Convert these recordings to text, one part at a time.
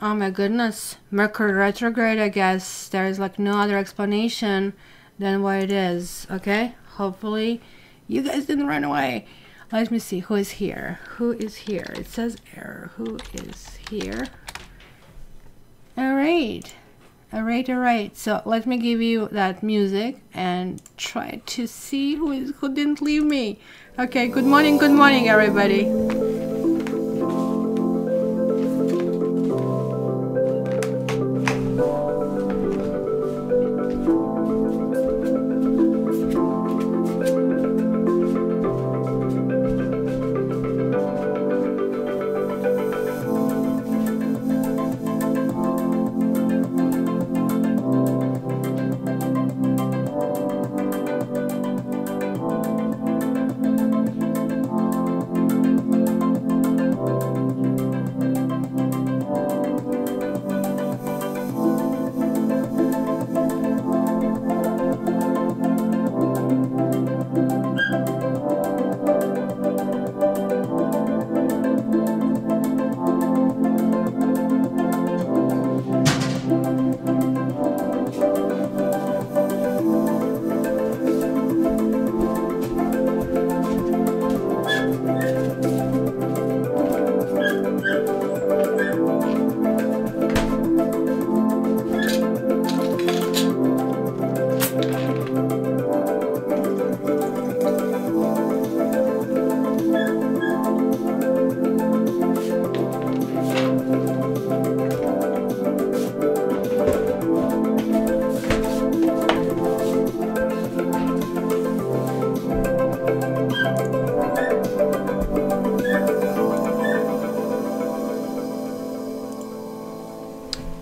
Oh my goodness. Mercury retrograde, I guess. There's like no other explanation than what it is. Okay? Hopefully you guys didn't run away. Let me see. Who is here? Who is here? It says error. Who is here? Alright. Alright. So let me give you that music and try to see who didn't leave me. Okay, good morning, everybody.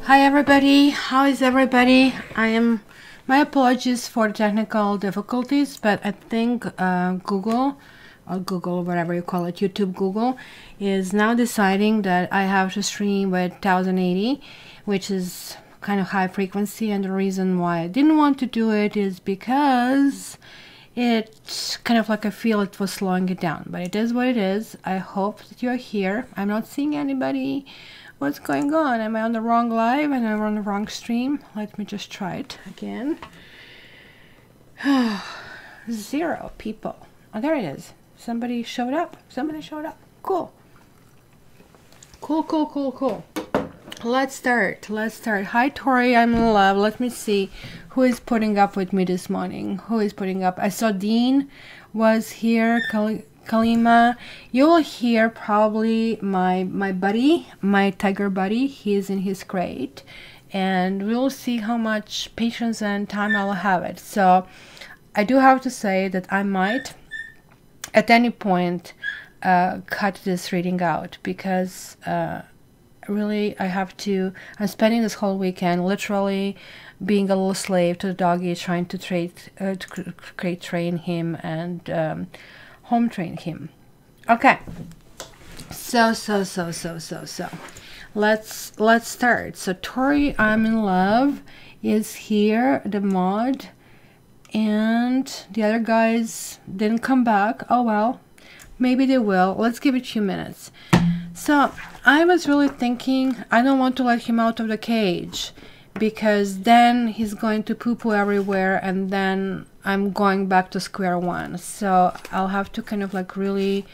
Hi everybody, how is everybody? My apologies for the technical difficulties, but I think Google, whatever you call it, YouTube Google, is now deciding that I have to stream with 1080, which is kind of high frequency, and the reason why I didn't want to do it is because it's kind of like I feel it was slowing it down, but it is what it is. I hope that you're here. I'm not seeing anybody. What's going on? Am I on the wrong live and I'm on the wrong stream? Let me just try it again. 0 people. Oh, there it is. Somebody showed up. Cool. Cool. Let's start. Hi, Tori. I'm in love. Let me see who is putting up with me this morning. Who is putting up? I saw Dean was here. Kalima, you will hear probably my buddy, my tiger buddy. He is in his crate, and we'll see how much patience and time I'll have it. So I do have to say that I might at any point cut this reading out, because really I'm spending this whole weekend literally being a little slave to the doggy, trying to train him and home train him. Okay, so let's start. So Tori, I'm in love, is here, the mod, and the other guys didn't come back. Oh well, maybe they will. Let's give it a few minutes. So I was really thinking, I don't want to let him out of the cage, because then he's going to poo-poo everywhere, and then I'm going back to square one. So I'll have to kind of like really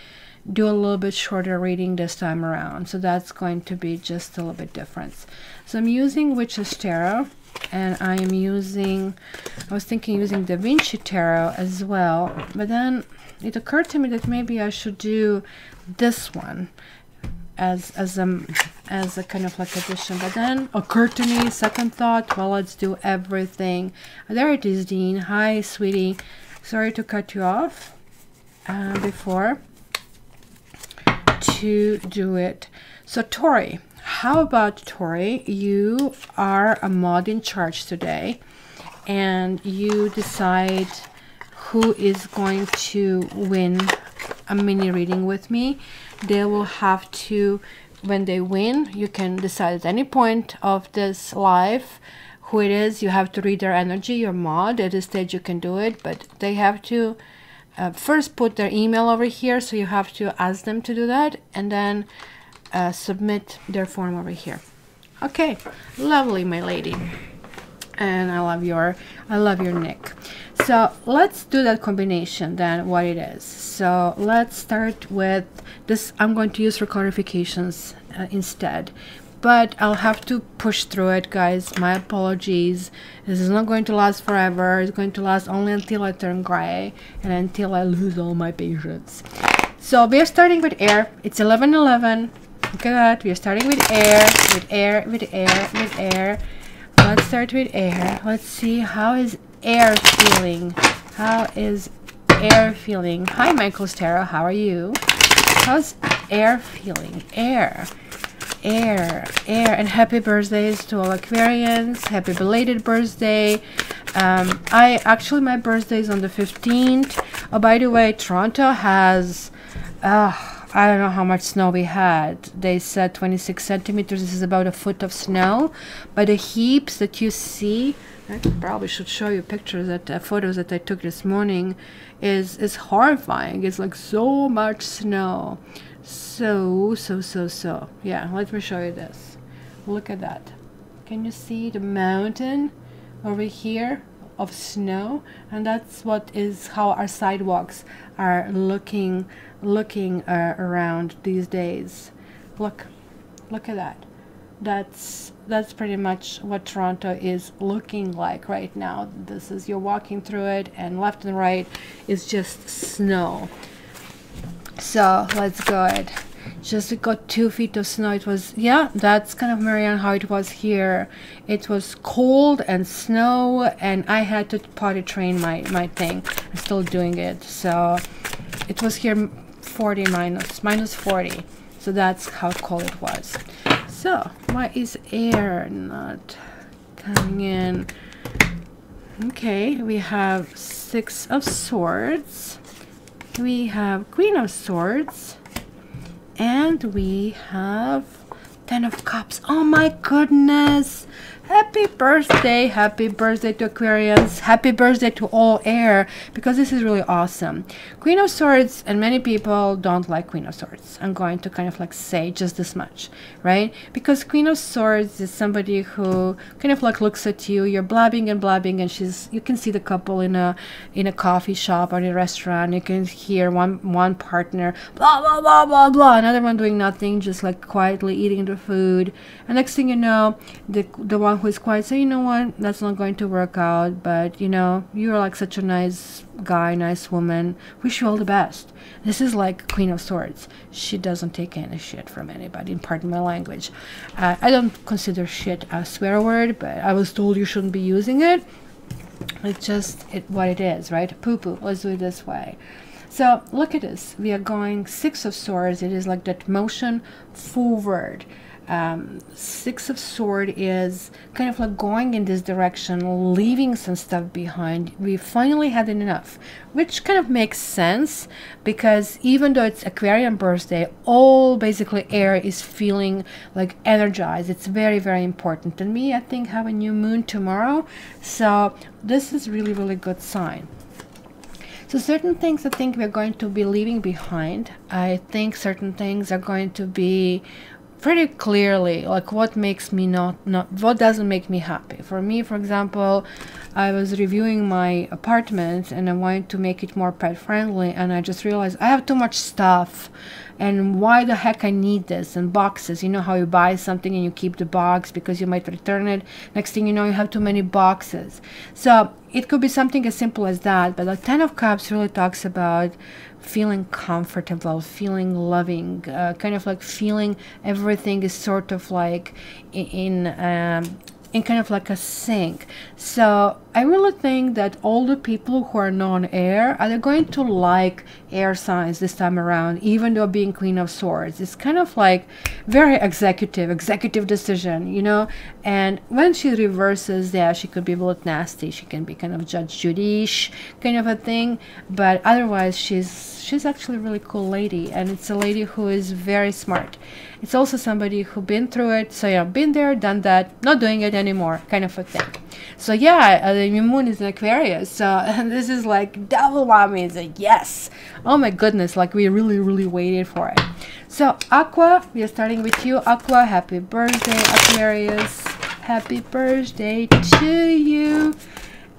do a little bit shorter reading this time around. So that's going to be just a little bit different. So I'm using Witch's Tarot, and I was thinking using Da Vinci Tarot as well, but then it occurred to me that maybe I should do this one as a kind of like addition. But then occurred to me, second thought, well, let's do everything. There it is, Dean. Hi, sweetie. Sorry to cut you off before to do it. So Tori, how about Tori, you are a mod in charge today, and you decide who is going to win a mini reading with me. They will have to, when they win, you can decide at any point of this live who it is. You have to read their energy, your mod. At this stage you can do it, but they have to first put their email over here, so you have to ask them to do that, and then submit their form over here. Okay, lovely, my lady. And I love your neck. So let's do that combination then, what it is. So let's start with this. I'm going to use for clarifications instead, but I'll have to push through it, guys. My apologies. This is not going to last forever. It's going to last only until I turn gray and until I lose all my patience. So we are starting with air. It's 11:11. Look at that. We are starting with air, with air, with air, with air. Let's start with air. Let's see, how is air feeling? How is air feeling? Hi, Michael Stero. How are you? How's air feeling? Air, air, air. And happy birthdays to all Aquarians. Happy belated birthday. My birthday is on the 15th. Oh, by the way, Toronto has, I don't know how much snow we had. They said 26 centimeters. This is about a foot of snow. But the heaps that you see, I probably should show you pictures, photos that I took this morning, is horrifying. It's like so much snow. So. Yeah, let me show you this. Look at that. Can you see the mountain over here of snow? And that's how our sidewalks are looking around these days. Look at that. That's pretty much what Toronto is looking like right now. This is, you're walking through it, and left and right is just snow. So let's go ahead. Just got 2 feet of snow. It was, yeah, that's kind of, Marianne, how it was here. It was cold and snow, and I had to potty train my thing. I'm still doing it. So it was here 40 minus 40. So that's how cold it was. So why is air not coming in? Okay, we have 6 of Swords. We have Queen of Swords. And we have 10 of Cups. Oh my goodness. Happy birthday to Aquarians. Happy birthday to all air, because this is really awesome. Queen of Swords, and many people don't like Queen of Swords. I'm going to kind of like say just this much, right? Because Queen of Swords is somebody who kind of like looks at you, you're blabbing, and you can see the couple in a coffee shop or in a restaurant. You can hear one partner blah blah blah blah blah, another one doing nothing, just like quietly eating the food. And next thing you know, the one who is quiet say, you know what, that's not going to work out, but you know, you're like such a nice guy, nice woman, wish you all the best. This is like Queen of Swords. She doesn't take any shit from anybody, pardon my language. I don't consider shit a swear word, but I was told you shouldn't be using it. It's just what it is, right? Poo-poo, let's do it this way. So look at this, we are going 6 of Swords. It is like that motion forward. 6 of Swords is kind of like going in this direction, leaving some stuff behind. We finally had enough, which kind of makes sense, because even though it's Aquarian birthday, all basically air is feeling like energized. It's very, very important. And me, I think, have a new moon tomorrow, so this is really, really good sign. So certain things I think we're going to be leaving behind. I think certain things are going to be pretty clearly like what makes me what doesn't make me happy. For me, for example, I was reviewing my apartment and I wanted to make it more pet friendly, and I just realized I have too much stuff, and why the heck I need this, and boxes. You know how you buy something and you keep the box because you might return it. Next thing you know, you have too many boxes. So it could be something as simple as that, but the 10 of Cups really talks about feeling comfortable, feeling loving, kind of like feeling everything is sort of like in kind of like a sync. So I really think that all the people who are non-air are going to like air signs this time around, even though being Queen of Swords. It's kind of like very executive decision, you know. And when she reverses, yeah, she could be a little nasty. She can be kind of Judge Judy-ish kind of a thing. But otherwise, she's actually a really cool lady, and it's a lady who is very smart. It's also somebody who been through it, so yeah, been there, done that, not doing it anymore, kind of a thing. So yeah, the new moon is in Aquarius. So and this is like double whammy. It's like yes. Oh my goodness, like we really waited for it. So Aqua, we are starting with you. Aqua, happy birthday, Aquarius. Happy birthday to you.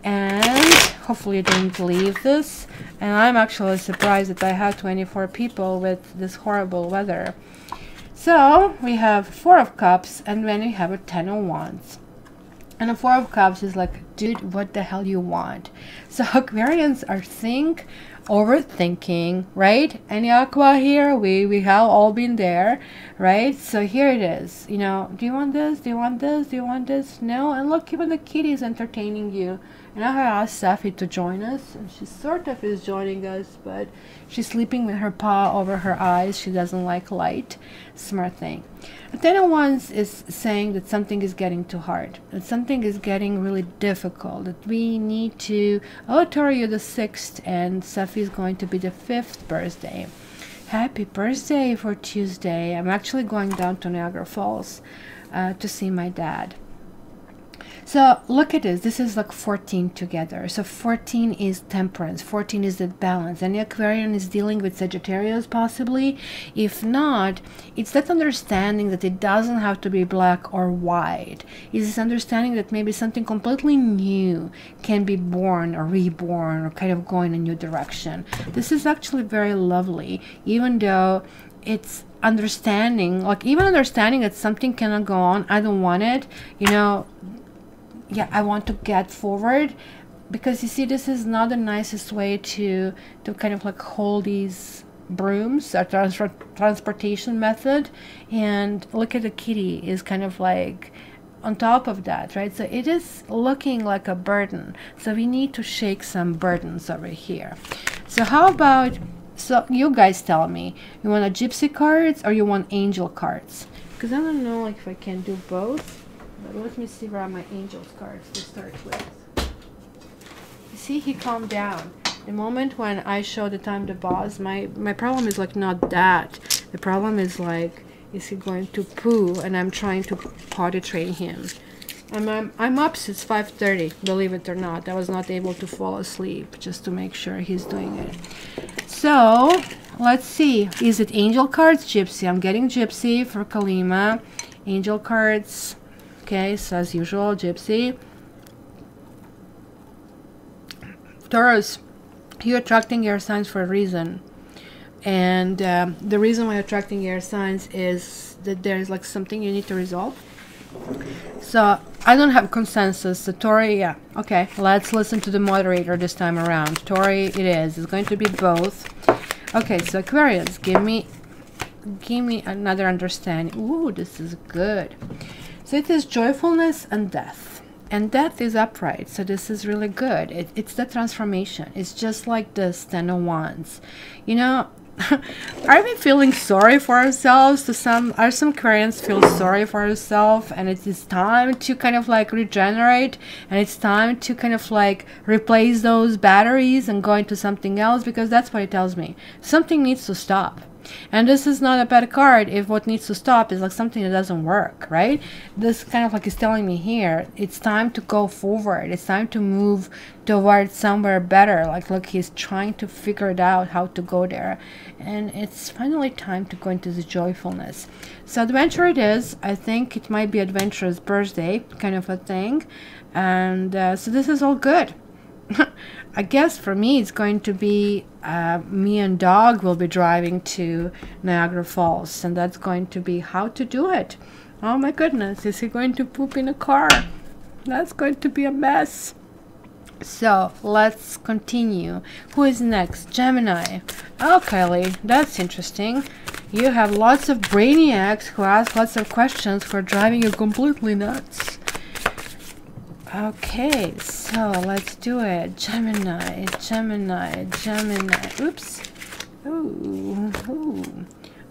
And hopefully you didn't believe this. And I'm actually surprised that I have 24 people with this horrible weather. So we have 4 of Cups, and then we have a 10 of Wands. And a 4 of Cups is like, dude, what the hell you want? So Aquarians are overthinking, right? Any Aqua here, we have all been there, right? So here it is, you know, do you want this? Do you want this? Do you want this? No? And look, even the kitty is entertaining you. And I asked Safi to join us, and she sort of is joining us, but she's sleeping with her paw over her eyes. She doesn't like light. Smart thing. A 10 of Wands is saying that something is getting too hard, that something is getting really difficult, that we need to... Oh, Tori, you're the 6th, and Safi is going to be the 5th birthday. Happy birthday for Tuesday. I'm actually going down to Niagara Falls to see my dad. So look at this. This is like 14 together. So 14 is temperance. 14 is the balance. And the Aquarian is dealing with Sagittarius possibly. If not, it's that understanding that it doesn't have to be black or white. It's this understanding that maybe something completely new can be born or reborn or kind of go in a new direction. This is actually very lovely, even though it's understanding, like even understanding that something cannot go on. I don't want it, you know. Yeah, I want to get forward, because you see, this is not the nicest way to kind of like hold these brooms, or transportation method. And look at the kitty is kind of like on top of that, right? So it is looking like a burden. So we need to shake some burdens over here. So how about, so you guys tell me, you want a gypsy cards or you want angel cards? Because I don't know like if I can do both. But let me see where are my angels cards to start with. You see, he calmed down. The moment when I show that I'm the boss, my problem is like not that. The problem is like, is he going to poo? And I'm trying to potty train him. I'm up since 5:30, believe it or not. I was not able to fall asleep just to make sure he's doing it. So let's see. Is it angel cards, gypsy? I'm getting gypsy for Kalima. Angel cards. Okay, so as usual, gypsy. Taurus, you're attracting air signs for a reason. And the reason why you're attracting air signs is that there's like something you need to resolve. So I don't have consensus. So Tori, yeah. Okay, let's listen to the moderator this time around. Tori, it is. It's going to be both. Okay, so Aquarius, give me another understanding. Ooh, this is good. So it is joyfulness and death. And death is upright. So this is really good. It's the transformation. It's just like this 10 of Wands. You know, are we feeling sorry for ourselves? Some Aquarians feel sorry for ourselves, and it is time to kind of like regenerate, and it's time to kind of like replace those batteries and go into something else, because that's what it tells me. Something needs to stop. And this is not a bad card if what needs to stop is like something that doesn't work, right? This kind of like is telling me here, it's time to go forward. It's time to move towards somewhere better. Like, look, he's trying to figure it out how to go there. And it's finally time to go into the joyfulness. So adventure it is. I think it might be adventurous birthday kind of a thing. And so this is all good. I guess for me it's going to be me and dog will be driving to Niagara Falls, and that's going to be how to do it. Oh my goodness, is he going to poop in a car? That's going to be a mess. So let's continue. Who is next? Gemini. Oh, Kylie, that's interesting. You have lots of brainiacs who ask lots of questions for driving you completely nuts. Okay, so let's do it. Gemini. Oops. Ooh.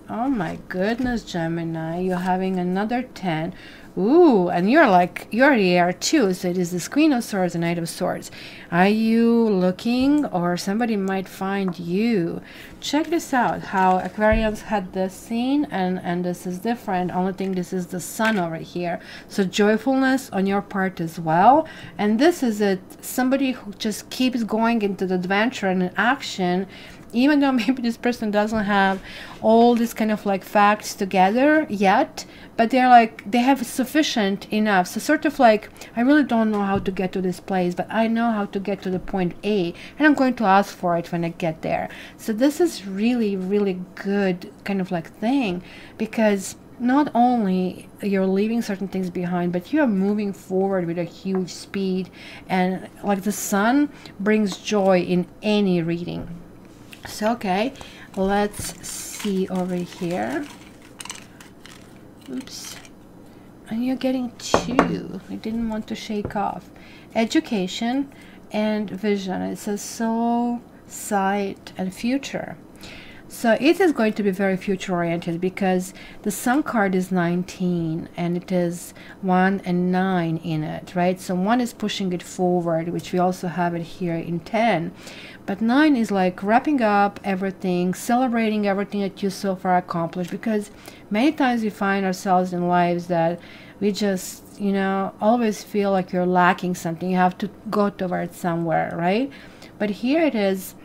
Oh my goodness, Gemini, you're having another 10. Ooh, and you're the air too, so it is the Queen of Swords and Knight of Swords. Are you looking, or somebody might find you? Check this out, how Aquarians had this scene, and this is different. Only thing, this is the sun over here. So joyfulness on your part as well. And this is it, somebody who just keeps going into the adventure and action, even though maybe this person doesn't have all this kind of like facts together yet, but they're like, they have sufficient enough. So sort of like, I really don't know how to get to this place, but I know how to get to the point A, and I'm going to ask for it when I get there. So this is really, really good kind of like thing, because not only you're leaving certain things behind, but you're moving forward with a huge speed. And like the sun brings joy in any reading. So okay, let's see over here. Oops. And you're getting 2. I didn't want to shake off. Education and vision. It says soul, sight, and future. So it is going to be very future oriented, because the Sun card is 19 and it is 1 and 9 in it, right? So 1 is pushing it forward, which we also have it here in 10. But 9 is like wrapping up everything, celebrating everything that you so far accomplished, because many times we find ourselves in lives that we just, you know, always feel like you're lacking something. You have to go towards somewhere, right? But here it is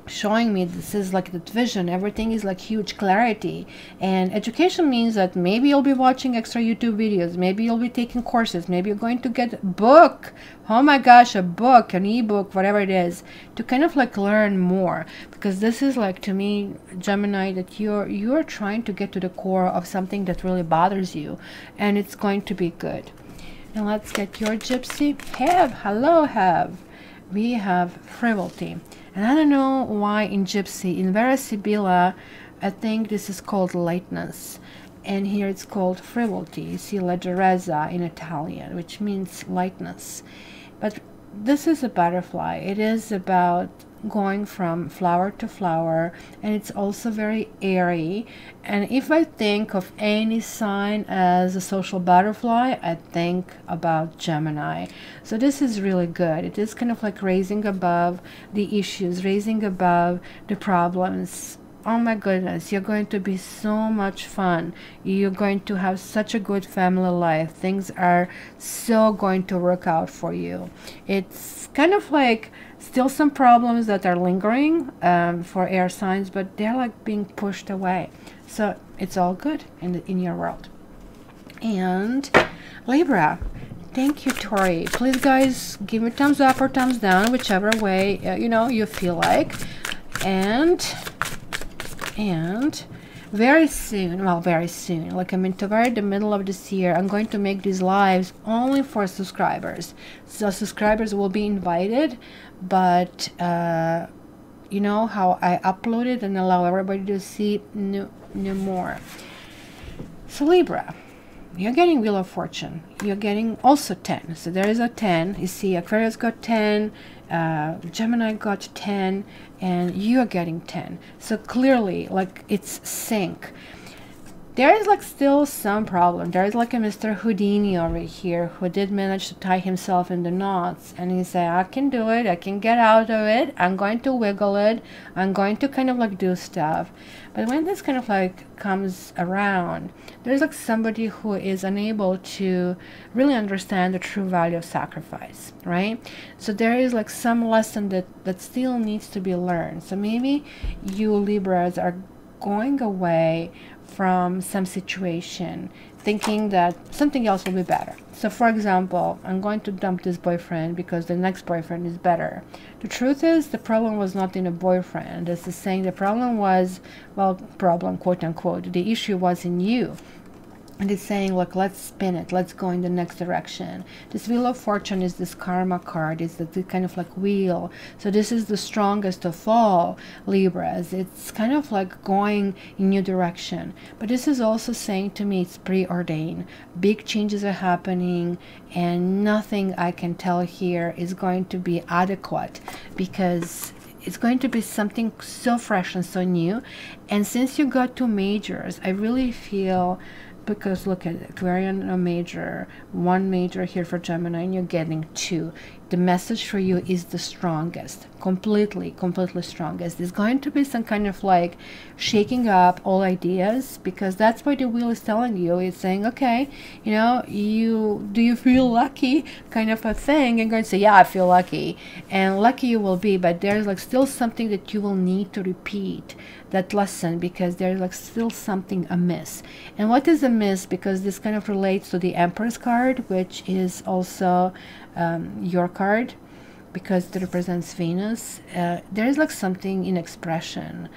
showing me this is like the vision, everything is like huge clarity. And education means that maybe you'll be watching extra YouTube videos, maybe you'll be taking courses, maybe you're going to get a book, oh my gosh, a book, an ebook, whatever it is, to kind of like learn more. Because this is like, to me, Gemini, that you're trying to get to the core of something that really bothers you, and it's going to be good. And let's get your gypsy. Hello, we have frivolity. And I don't know why in Gypsy, in Vera Sibilla, I think this is called lightness. And here it's called frivolity. You see leggerezza in Italian, which means lightness. But this is a butterfly. It is about going from flower to flower, and it's also very airy. And if I think of any sign as a social butterfly, I think about Gemini. So this is really good. It is kind of like raising above the issues, raising above the problems. Oh my goodness, you're going to be so much fun. You're going to have such a good family life. Things are so going to work out for you. It's kind of like still some problems that are lingering for air signs, but they're like being pushed away. So it's all good in your world. And Libra. Thank you, Tori. Please, guys, give me thumbs up or thumbs down, whichever way you know you feel like. And very soon, well, very soon, like I'm into the middle of this year, I'm going to make these lives only for subscribers. So subscribers will be invited, but you know how I upload it and allow everybody to see no more. So Libra, you're getting Wheel of Fortune. You're getting also 10. So there is a 10. You see Aquarius got 10, Gemini got 10, and you're getting 10. So clearly, like, it's sync. There is like still some problem. There is like a Mr. Houdini over here who did manage to tie himself in the knots, and he said, I can do it, I can get out of it, I'm going to wiggle it, I'm going to kind of like do stuff. But when this kind of like comes around, there's like somebody who is unable to really understand the true value of sacrifice, right? So there is like some lesson that still needs to be learned. So maybe you Libras are going away from some situation thinking that something else will be better. So for example, I'm going to dump this boyfriend because the next boyfriend is better. The truth is, the problem was not in a boyfriend. This is saying the problem was, well, problem, quote unquote, the issue was in you. And it's saying, look, let's spin it. Let's go in the next direction. This Wheel of Fortune is this karma card. It's the kind of like wheel. So this is the strongest of all Libras. It's kind of like going in new direction. But this is also saying to me it's preordained. Big changes are happening, and nothing I can tell here is going to be adequate, because it's going to be something so fresh and so new. And since you got 2 majors, I really feel, because look at Aquarian, a major, 1 major here for Gemini, and you're getting 2. The message for you is the strongest, completely strongest. There's going to be some kind of like shaking up all ideas, because that's what the wheel is telling you. It's saying, okay, you know, do you feel lucky, kind of a thing. And going to say, yeah, I feel lucky, and lucky you will be, but there's like still something that you will need to repeat that lesson, because there's like still something amiss. And what is amiss? Because this kind of relates to the Empress card, which is also your card, because it represents Venus. There is like something in expression,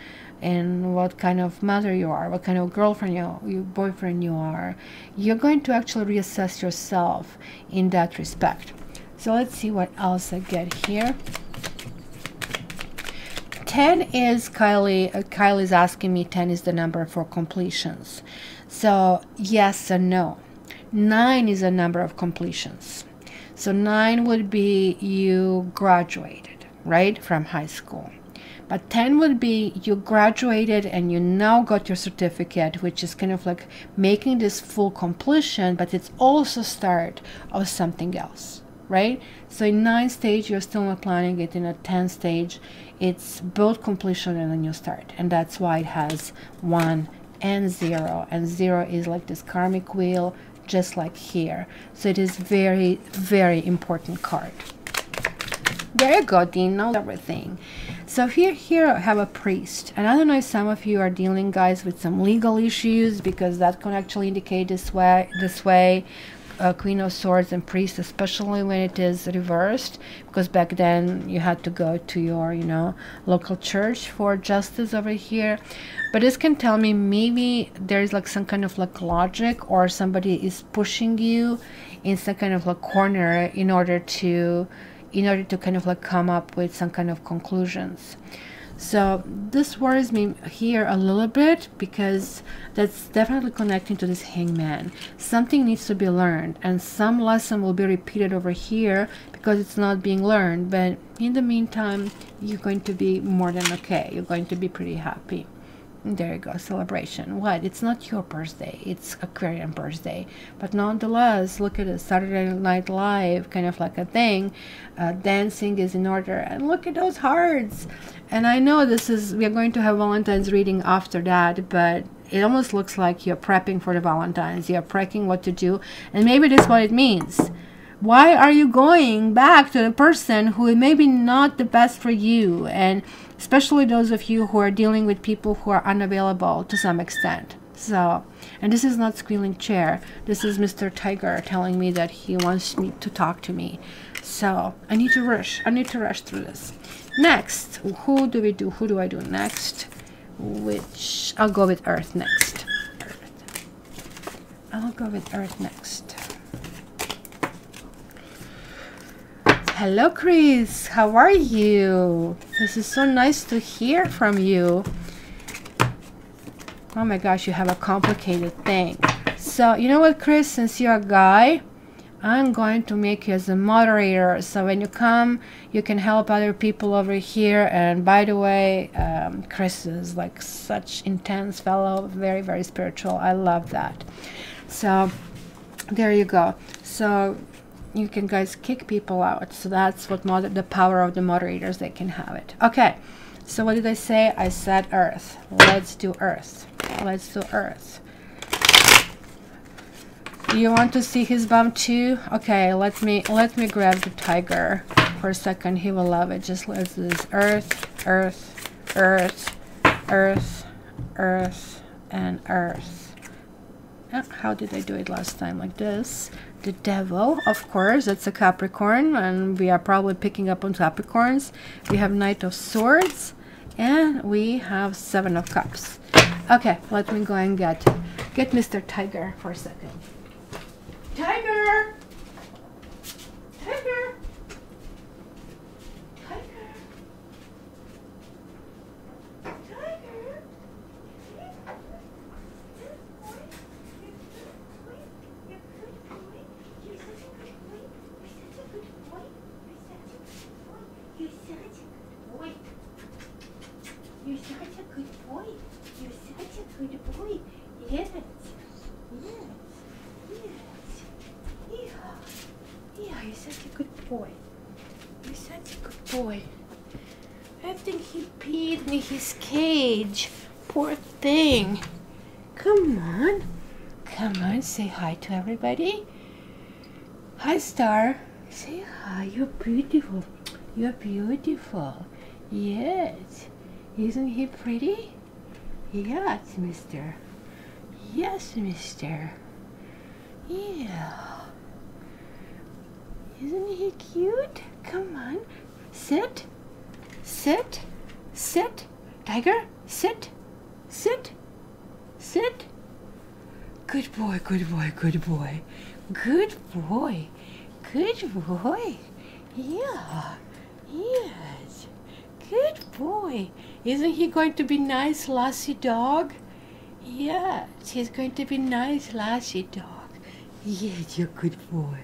and what kind of mother you are, what kind of girlfriend your boyfriend you are. You're going to actually reassess yourself in that respect. So let's see what else I get here. 10 is Kylie's asking me, 10 is the number for completions. So yes and no. 9 is a number of completions. So 9 would be you graduated, right, from high school. But 10 would be you graduated and you now got your certificate, which is kind of like making this full completion, but it's also start of something else, right? So in 9 stage, you're still not planning it. In a 10 stage, it's both completion and a new start. And that's why it has 1 and 0. And 0 is like this karmic wheel, just like here. So it is very, very important card. There you go, Dean, knows everything. So here I have a priest. And I don't know if some of you are dealing, guys, with some legal issues, because that can actually indicate this way. Queen of Swords and priest, especially when it is reversed, because back then you had to go to your, you know, local church for justice over here. But this can tell me maybe there's like some kind of like logic, or somebody is pushing you in some kind of like corner in order to kind of like come up with some kind of conclusions. So this worries me here a little bit, because that's definitely connecting to this Hangman. Something needs to be learned, and some lesson will be repeated over here because it's not being learned. But in the meantime, you're going to be more than okay. You're going to be pretty happy. There you go, celebration. What? It's not your birthday, it's Aquarian birthday. But nonetheless, look at it, Saturday Night Live, kind of like a thing. Dancing is in order. And look at those hearts. And I know we are going to have Valentine's reading after that, but it almost looks like you're prepping for the Valentine's. You're prepping what to do. And maybe this is what it means. Why are you going back to the person who may be not the best for you? And especially those of you who are dealing with people who are unavailable to some extent. So, and this is not Squealing Chair. This is Mr. Tiger telling me that he wants me to talk to me. So I need to rush. I need to rush through this. Next, who do we do? Who do I do next? Which I'll go with Earth next. I'll go with Earth next. Hello, Chris. How are you? This is so nice to hear from you. Oh my gosh, you have a complicated thing. So, you know what, Chris? Since you're a guy, I'm going to make you as a moderator. So when you come, you can help other people over here. And by the way, Chris is like such intense fellow, very, very spiritual. I love that. So there you go. So you can guys kick people out. So that's what the power of the moderators, they can have it. Okay, so what did I say? I said Earth. Let's do Earth. Let's do Earth. You want to see his bum too? Okay, let me grab the tiger for a second. He will love it. Just let's do this. Earth, Earth, Earth, Earth, Earth, and Earth. How did I do it last time? Like this. The Devil, of course, that's a Capricorn, and we are probably picking up on Capricorns. We have Knight of Swords, and we have 7 of Cups. Okay, let me go and get Mr. Tiger for a second. Tiger! Tiger! Tiger! Tiger! such a good boy. You're such a good boy. I think he peed in his cage. Poor thing. Come on. Come on, say hi to everybody. Hi, Star. Say hi. You're beautiful. You're beautiful. Yes. Isn't he pretty? Yes, mister. Yes, mister. Yeah. Isn't he cute? Come on. Sit. Sit. Sit. Tiger, sit. Sit. Sit. Good boy, good boy, good boy. Good boy. Good boy. Yeah. Yes. Good boy. Isn't he going to be nice, lassie dog? Yes, he's going to be nice, lassie dog. Yes, you're a good boy.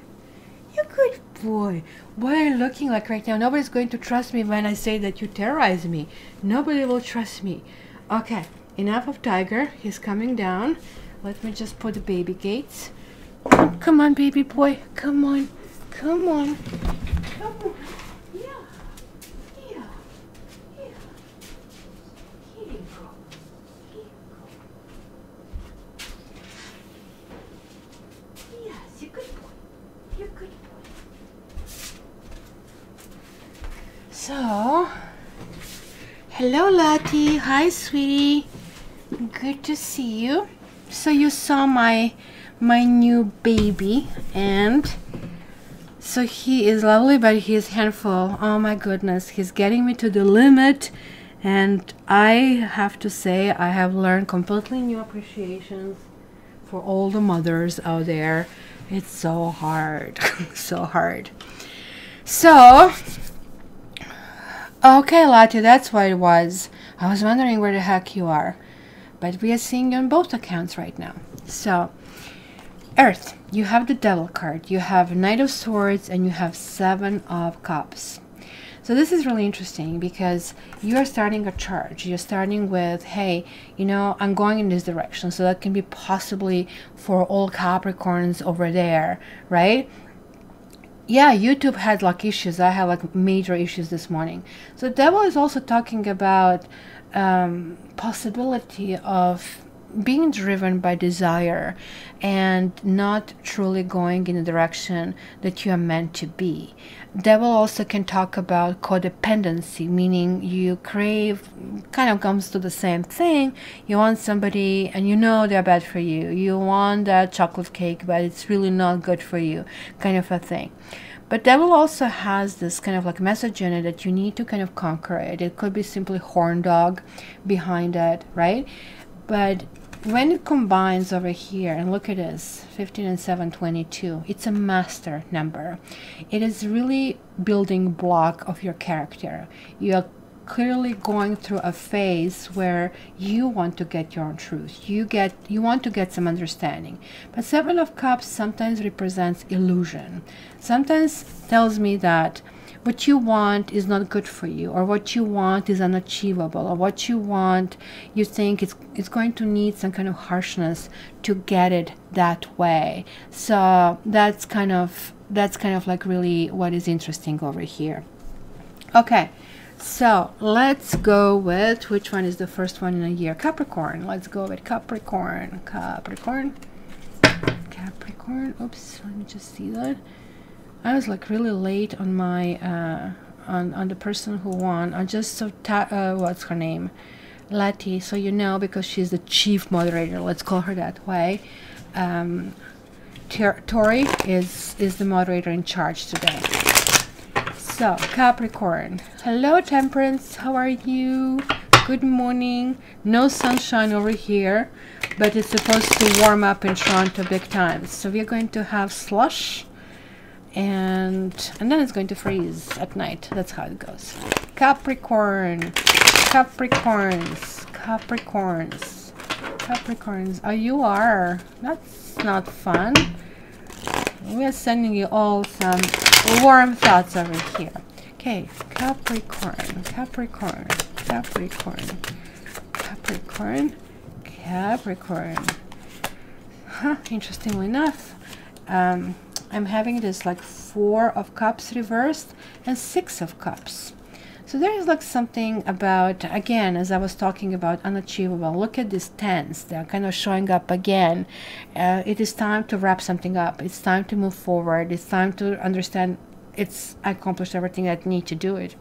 You're a good boy. What are you looking like right now? Nobody's going to trust me when I say that you terrorize me. Nobody will trust me. Okay, enough of Tiger. He's coming down. Let me just put the baby gates. Come on, baby boy. Come on. Come on. Come on. Yeah. Yeah. Yeah. Here you go. Here you go. Yes, you're a good boy. You're a good boy. So, hello, Lottie. Hi, sweetie. Good to see you. So you saw my new baby, and so he is lovely, but he is handful. Oh my goodness, he's getting me to the limit, and I have to say I have learned completely new appreciations for all the mothers out there. It's so hard. So hard. So okay, Lottie, that's what it was. I was wondering where the heck you are, but we are seeing you on both accounts right now. So Earth, you have the Devil card, you have Knight of Swords, and you have Seven of Cups. So this is really interesting because you are starting a charge. You're starting with, hey, you know, I'm going in this direction. So that can be possibly for all Capricorns over there, right? Yeah, YouTube had like issues. I had like major issues this morning. So the Devil is also talking about possibility of being driven by desire and not truly going in the direction that you are meant to be. Devil also can talk about codependency, meaning you crave, kind of comes to the same thing. You want somebody and you know they're bad for you. You want that chocolate cake, but it's really not good for you, kind of a thing. But Devil also has this kind of like message in it that you need to kind of conquer it. It could be simply horn dog behind it, right? But when it combines over here, and look at this, 15 and 7, 22, it's a master number. It is really building block of your character. You are clearly going through a phase where you want to get your own truth. You want to get some understanding. But Seven of Cups sometimes represents illusion. Sometimes tells me that what you want is not good for you, or what you want is unachievable, or what you want, you think it's going to need some kind of harshness to get it that way. So that's kind of like really what is interesting over here. Okay, so let's go with which one is the first one in a year. Capricorn. Let's go with Capricorn. Capricorn. Oops, let me just see that. I was like really late on my on the person who won. I just so what's her name, Letty. So you know, because she's the chief moderator. Let's call her that way. Tori is the moderator in charge today. So Capricorn. Hello, Temperance. How are you? Good morning. No sunshine over here, but it's supposed to warm up in Toronto big time. So we're going to have slush. And then it's going to freeze at night. That's how it goes. Capricorn. Capricorns. Oh, you are. That's not fun. We are sending you all some warm thoughts over here. Okay, Capricorn. Huh, interestingly enough, I'm having this like 4 of Cups reversed and 6 of Cups. So there is like something about, again, as I was talking about unachievable, look at these 10s. They're kind of showing up again. It is time to wrap something up. It's time to move forward. It's time to understand it's accomplished everything I need to do it.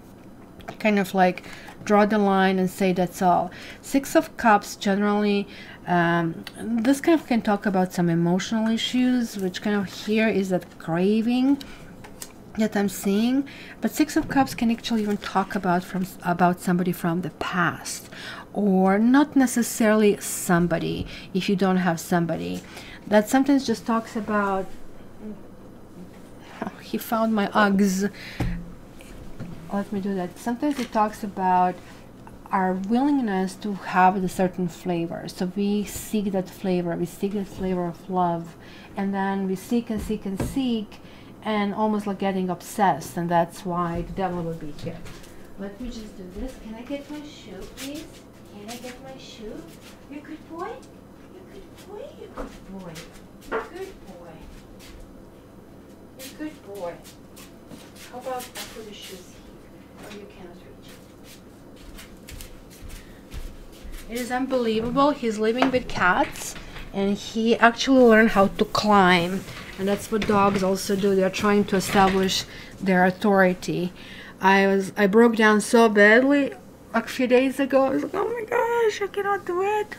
Kind of like draw the line and say that's all. 6 of Cups generally, this kind of can talk about some emotional issues, which kind of here is that craving that I'm seeing. But 6 of Cups can actually even talk about somebody from the past, or not necessarily somebody. If you don't have somebody, that sometimes just talks about, oh, he found my Uggs. Let me do that. Sometimes it talks about our willingness to have a certain flavor. So we seek that flavor. We seek the flavor of love, and then we seek and seek and seek, and almost like getting obsessed. And that's why the devil will be here. Let me just do this. Can I get my shoe, please? Can I get my shoe? You're a good boy. You're a good boy. You're a good boy. You're a good boy. You're a good boy. How about I put the shoes here? Oh, you cannot reach. It is unbelievable. He's living with cats, and he actually learned how to climb. And that's what dogs also do. They're trying to establish their authority. I broke down so badly a few days ago. I was like, oh my gosh, I cannot do it.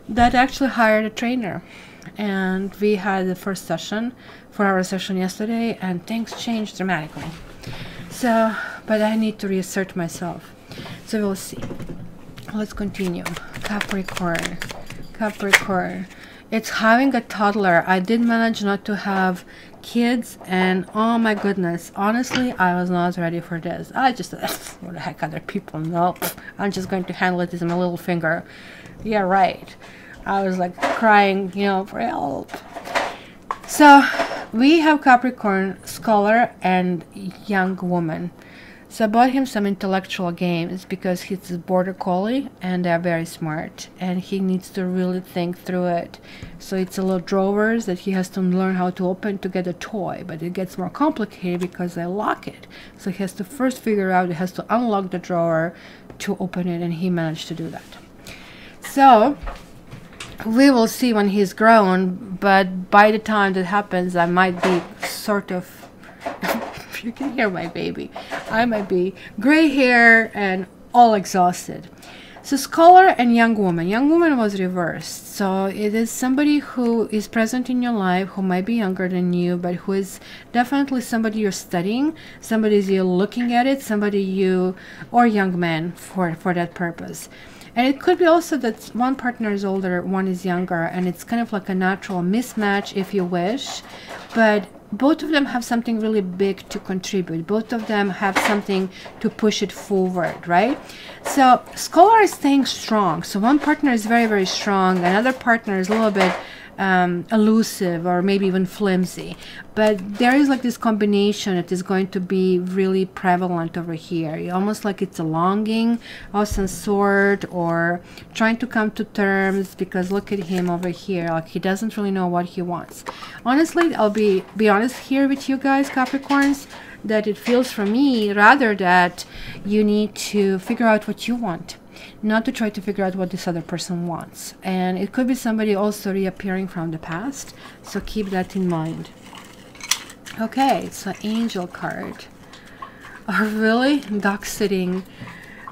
That actually hired a trainer. And we had the first session, 4-hour session yesterday, and things changed dramatically. So, but I need to reassert myself. So we'll see. Let's continue. Capricorn. Capricorn. It's having a toddler. I did manage not to have kids, and oh my goodness, honestly, I was not ready for this. I just, what the heck, other people? Nope. I'm just going to handle it with my little finger. Yeah, right. I was like crying, you know, for help. So we have Capricorn, scholar, and young woman. So I bought him some intellectual games because he's a border collie and they're very smart, and he needs to really think through it. So it's a little drawers that he has to learn how to open to get a toy, but it gets more complicated because I lock it. So he has to first figure out, he has to unlock the drawer to open it, and he managed to do that. So we will see when he's grown, but by the time that happens, I might be sort of, you can hear my baby, I might be gray hair and all exhausted. So scholar and young woman. Young woman was reversed. So it is somebody who is present in your life, who might be younger than you, but who is definitely somebody you're studying, somebody you're looking at it, somebody you, or young man for that purpose. And it could be also that one partner is older, one is younger, and it's kind of like a natural mismatch if you wish. But both of them have something really big to contribute. Both of them have something to push it forward, right? So scholar is staying strong. So one partner is very, very strong. Another partner is a little bit elusive or maybe even flimsy. But there is like this combination that is going to be really prevalent over here. Almost like it's a longing of some sort, or trying to come to terms, because look at him over here. Like he doesn't really know what he wants. Honestly, I'll be honest here with you guys, Capricorns, that it feels for me rather that you need to figure out what you want, not to try to figure out what this other person wants. And it could be somebody also reappearing from the past, so keep that in mind. Okay, so angel card. Oh, really? Dog sitting.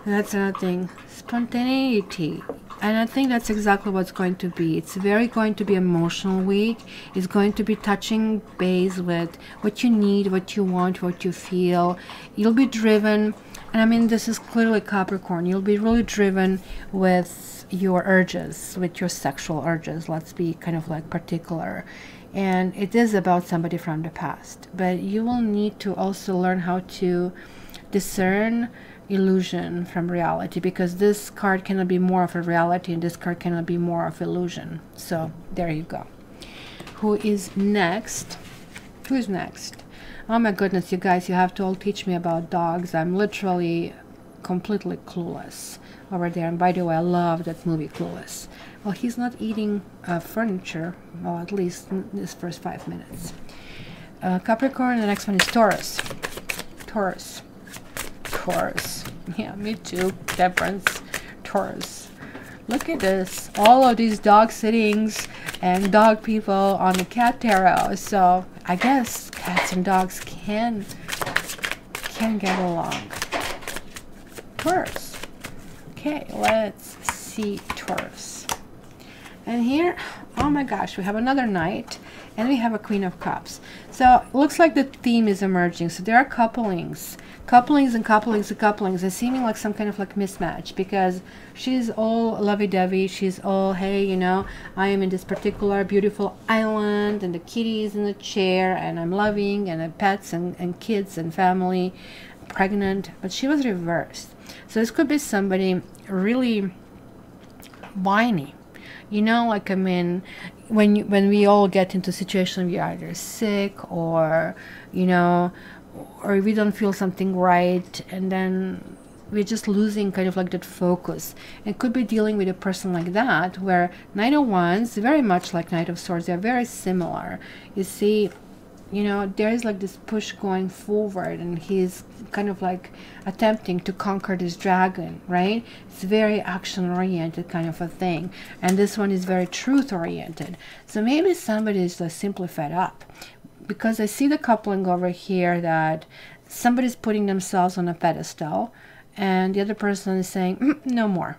That's another thing. Spontaneity. And I think that's exactly what's going to be. It's very going to be emotional week. It's going to be touching base with what you need, what you want, what you feel. You'll be driven. And I mean, this is clearly Capricorn. You'll be really driven with your urges, with your sexual urges. Let's be kind of like particular. And it is about somebody from the past. But you will need to also learn how to discern illusion from reality, because this card cannot be more of a reality and this card cannot be more of illusion. So there you go. Who is next? Who is next? Oh my goodness, you guys, you have to all teach me about dogs. I'm literally completely clueless over there. And by the way, I love that movie Clueless. Well, he's not eating furniture, well, at least in this first 5 minutes. Capricorn. The next one is Taurus. Taurus. Taurus. Yeah, me too. Difference. Taurus. Look at this. All of these dog sittings and dog people on the cat tarot. So I guess cats and dogs can get along. Taurus. Okay, let's see Taurus. And here, oh my gosh, we have another Knight, and we have a Queen of Cups. So it looks like the theme is emerging. So there are couplings and couplings. It's seeming like some kind of like mismatch, because she's all lovey-dovey. She's all, hey, you know, I am in this particular beautiful island, and the kitty is in the chair, and I'm loving, and I have pets and kids and family, pregnant. But she was reversed. So this could be somebody really whiny. You know, like, I mean, when we all get into situations, we are either sick or, you know, or we don't feel something right, and then we're just losing kind of like that focus. It could be dealing with a person like that, where Knight of Wands, very much like Knight of Swords, they're very similar. You see, you know, there's like this push going forward, and he's kind of like attempting to conquer this dragon, right? It's very action-oriented kind of a thing. And this one is very truth-oriented. So maybe somebody is just simply fed up. Because I see the coupling over here that somebody's putting themselves on a pedestal, and the other person is saying, no more.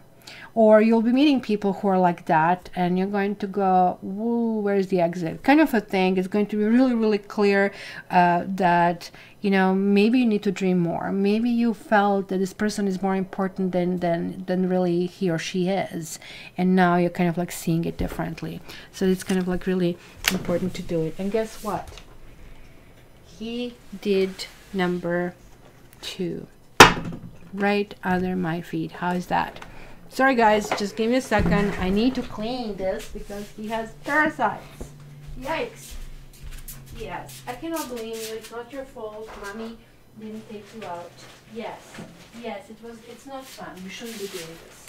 Or you'll be meeting people who are like that, and you're going to go, whoa, where's the exit? Kind of a thing. It's going to be really, really clear that, you know, maybe you need to dream more. Maybe you felt that this person is more important than really he or she is. And now you're kind of like seeing it differently. So it's kind of like really important to do it. And guess what? He did number 2 right under my feet. How is that? Sorry guys, just give me a second. I need to clean this because he has parasites. Yikes. Yes, I cannot blame you. It's not your fault. Mommy didn't take you out. Yes, yes, it's not fun. You shouldn't be doing this.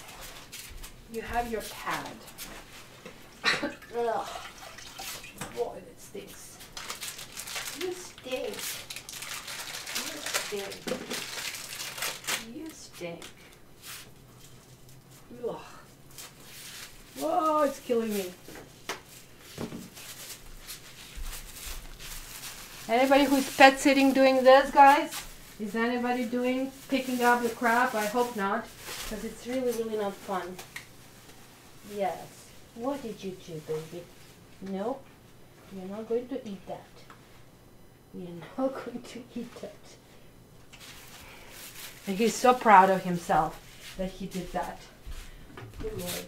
You have your pad. Ugh. Boy, that stinks. You stink. You stink. You stink. Ugh. Whoa, it's killing me. Anybody who's pet sitting doing this, guys? Is anybody picking up the crap? I hope not, because it's really, really not fun. Yes. What did you do, baby? No, you're not going to eat that. You're not going to eat that. And he's so proud of himself that he did that. Good Lord.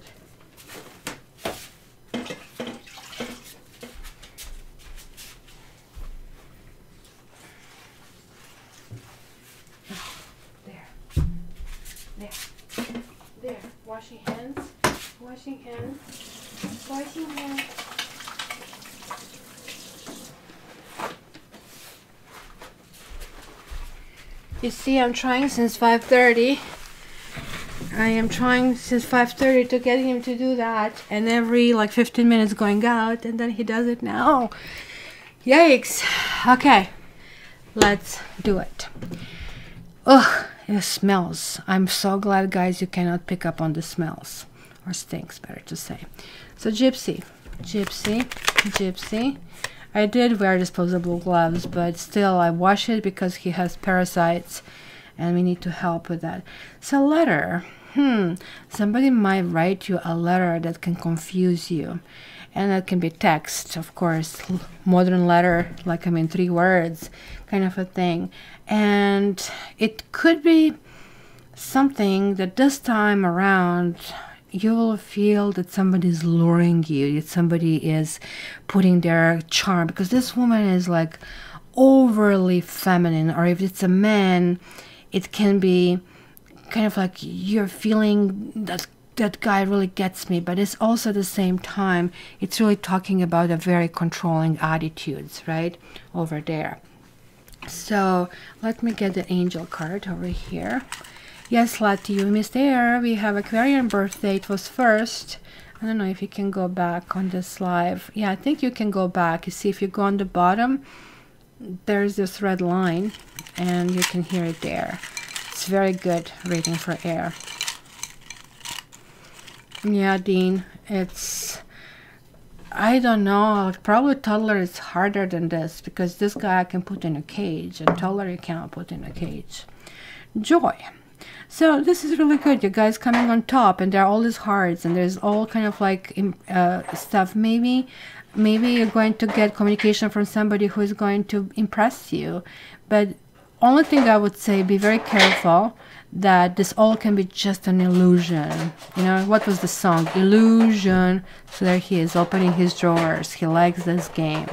There. Washing hands. Washing hands. Washing hands. You see, I'm trying since 5:30. I am trying since 5:30 to get him to do that, and every like 15 minutes going out, and then he does it now. Yikes. Okay, let's do it. Ugh, it smells. I'm so glad, guys, you cannot pick up on the smells, or stinks, better to say. So gypsy. I did wear disposable gloves, but still I wash it because he has parasites, and we need to help with that. So letter. Somebody might write you a letter that can confuse you, and that can be text, of course, modern letter, like, I mean, 3 words kind of a thing. And it could be something that this time around you will feel that somebody is luring you, that somebody is putting their charm, because this woman is like overly feminine. Or if it's a man, it can be kind of like you're feeling that guy really gets me, but it's also at the same time it's really talking about a very controlling attitudes right over there. So let me get the angel card over here. Yes, Lati, you missed there. We have Aquarian birthday. It was first. I don't know if you can go back on this live. Yeah, I think you can go back. You see, if you go on the bottom, there's this red line, and you can hear it there. It's very good reading for air. Yeah, Dean, it's, I don't know, probably toddler is harder than this, because this guy I can put in a cage, and toddler you cannot put in a cage. Joy. So this is really good. You guys coming on top, and there are all these hearts, and there's all kind of like stuff. Maybe you're going to get communication from somebody who is going to impress you, but only thing I would say, be very careful that this all can be just an illusion. You know, what was the song? Illusion. So there he is, opening his drawers. He likes this game.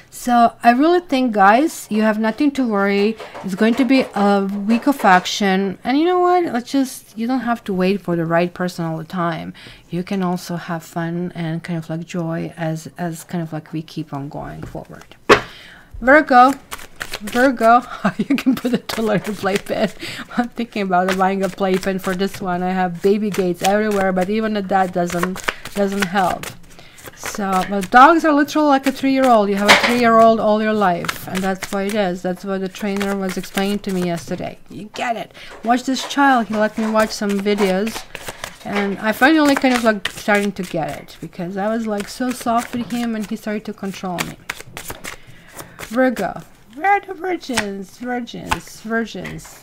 So I really think, guys, you have nothing to worry. It's going to be a week of action. And you know what? Let's just, you don't have to wait for the right person all the time. You can also have fun and kind of like joy as kind of like we keep on going forward. Virgo, you can put a toddler in a playpen. I'm thinking about buying a playpen for this one. I have baby gates everywhere, but even that doesn't help. So, but dogs are literally like a 3-year-old. You have a 3-year-old all your life, and that's what it is. That's what the trainer was explaining to me yesterday. You get it. Watch this child. He let me watch some videos, and I finally kind of like starting to get it, because I was like so soft with him, and he started to control me. Virgo. Where are the virgins?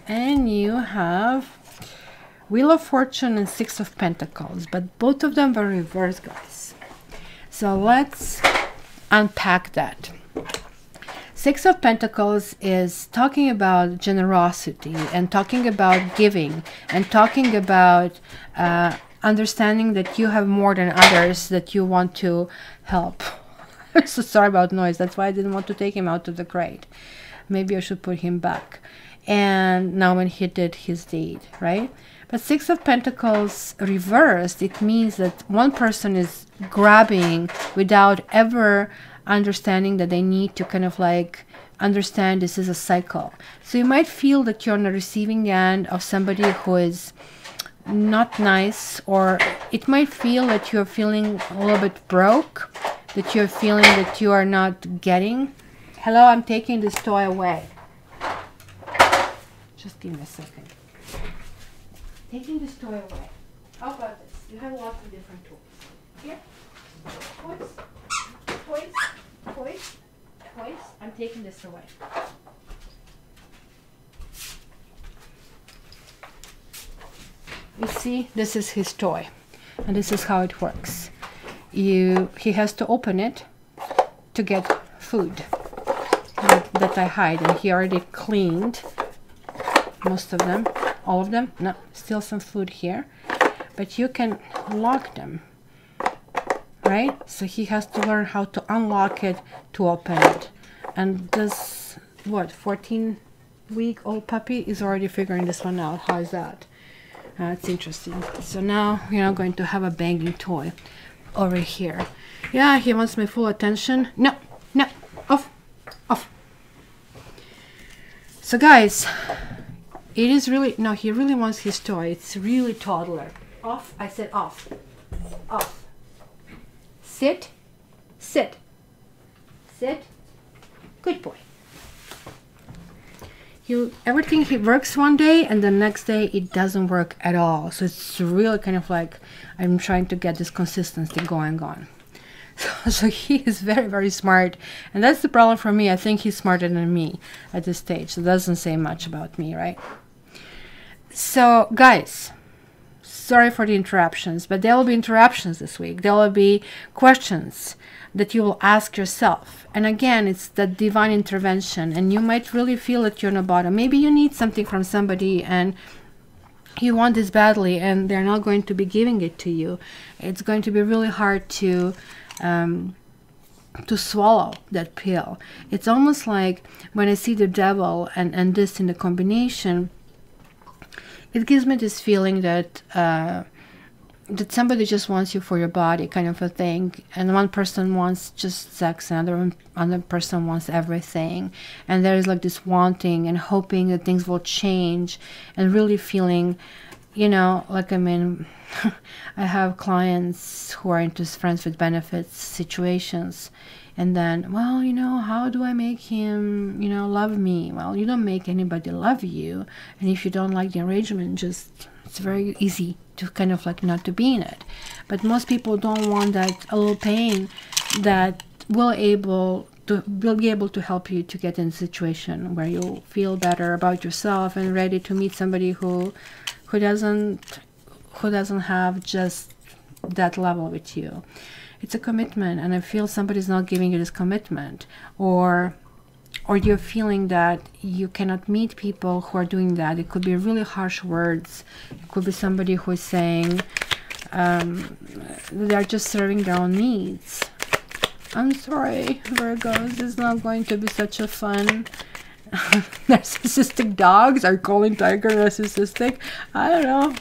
And you have Wheel of Fortune and 6 of Pentacles, but both of them were reversed, guys. So let's unpack that. 6 of Pentacles is talking about generosity, and talking about giving, and talking about understanding that you have more than others that you want to help. I'm so sorry about noise. That's why I didn't want to take him out of the crate. Maybe I should put him back. And now when he did his deed, right? But 6 of Pentacles reversed, it means that one person is grabbing without ever understanding that they need to kind of like understand this is a cycle. So you might feel that you're on the receiving end of somebody who is not nice, or it might feel that you're feeling a little bit broke, that you're feeling that you are not getting. Hello, I'm taking this toy away. Just give me a second. Taking this toy away. How about this? You have lots of different toys. Here. Toys. I'm taking this away. You see, this is his toy, and this is how it works. He has to open it to get food that I hide, and he already cleaned most of them, all of them. No, still some food here, but you can lock them, right? So he has to learn how to unlock it to open it. And this, what, 14-week-old puppy is already figuring this one out. How is that? It's interesting. So now we're not going to have a banging toy over here. Yeah, he wants my full attention. No, off. So guys, it is really, no, he really wants his toy. It's really toddler. Off, I said off. Sit. Good boy. Everything he works one day, and the next day it doesn't work at all. So it's really kind of like I'm trying to get this consistency going on. So he is very, very smart, and that's the problem for me. I think he's smarter than me at this stage. So it doesn't say much about me, right? So guys, sorry for the interruptions, but there will be interruptions this week. There will be questions that you will ask yourself, and again, it's the divine intervention, and you might really feel that you're on the bottom. Maybe you need something from somebody, and you want this badly, and they're not going to be giving it to you. It's going to be really hard to swallow that pill. It's almost like when I see the devil and this in the combination, it gives me this feeling that that somebody just wants you for your body, kind of a thing, and one person wants just sex, and another person wants everything, and there is like this wanting and hoping that things will change, and really feeling, you know, like, I mean, I have clients who are into friends with benefits situations, And then, well, you know, how do I make him, you know, love me? Well, you don't make anybody love you. And if you don't like the arrangement, just, it's very easy to kind of like not to be in it. But most people don't want that a little pain that will be able to help you to get in a situation where you feel better about yourself and ready to meet somebody who doesn't have just that level with you. It's a commitment, and I feel somebody's not giving you this commitment, or you're feeling that you cannot meet people who are doing that. It could be really harsh words. It could be somebody who is saying they're just serving their own needs. I'm sorry, Virgos, it's not going to be such a fun. Narcissistic dogs are calling Tiger narcissistic. I don't know.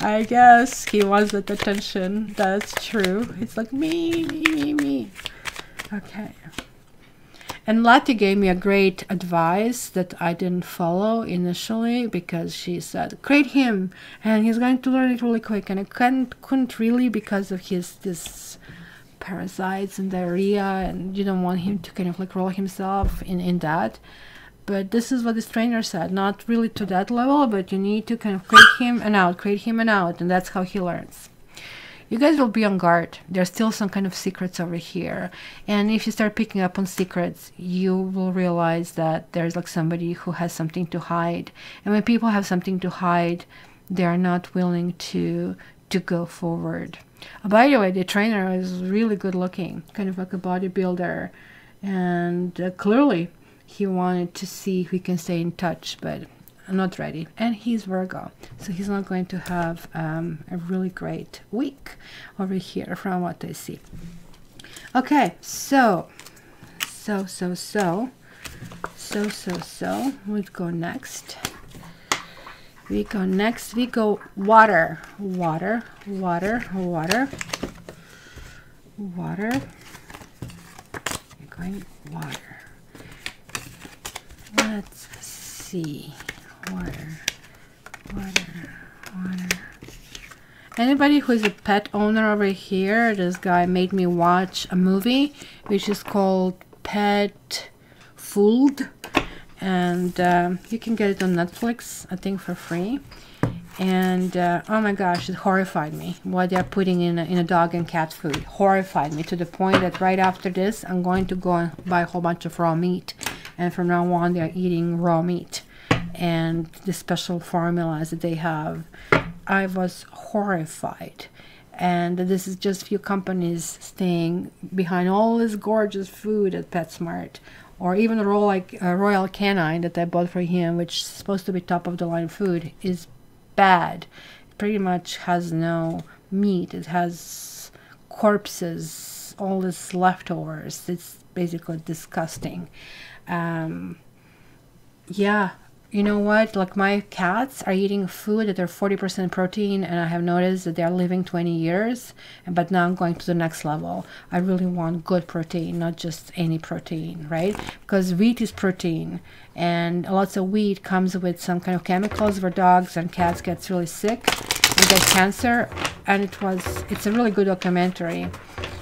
I guess he wants that attention. That's true. It's like me. Okay. And Lati gave me a great advice that I didn't follow initially, because she said, create him and he's going to learn it really quick. And I couldn't really, because of this parasites and diarrhea, and you don't want him to kind of like roll himself in that. But this is what this trainer said, not really to that level, but you need to kind of create him and out, and that's how he learns. You guys will be on guard. There's still some kind of secrets over here, and if you start picking up on secrets, you will realize that there's like somebody who has something to hide. And when people have something to hide, they are not willing to go forward. By the way, the trainer is really good looking, kind of like a bodybuilder, and clearly he wanted to see if we can stay in touch, but I'm not ready. And he's Virgo, so he's not going to have a really great week over here from what I see. Okay, so we go next. We go water. We're going water. Let's see. Water. Anybody who is a pet owner over here, this guy made me watch a movie which is called Pet Fooled, and you can get it on Netflix, I think, for free. And oh my gosh, it horrified me what they're putting in a dog and cat food. Horrified me to the point that right after this I'm going to go and buy a whole bunch of raw meat, and from now on they're eating raw meat and the special formulas that they have. I was horrified. And this is just few companies staying behind all this gorgeous food at PetSmart, or even Royal Canine that I bought for him, which is supposed to be top of the line food, is bad. It pretty much has no meat. It has corpses, all this leftovers. It's basically disgusting. Yeah, you know what, like my cats are eating food that are 40% protein, and I have noticed that they're living 20 years, but now I'm going to the next level. I really want good protein, not just any protein, right? Because wheat is protein, and lots of wheat comes with some kind of chemicals where dogs and cats get really sick and get cancer. And it's a really good documentary,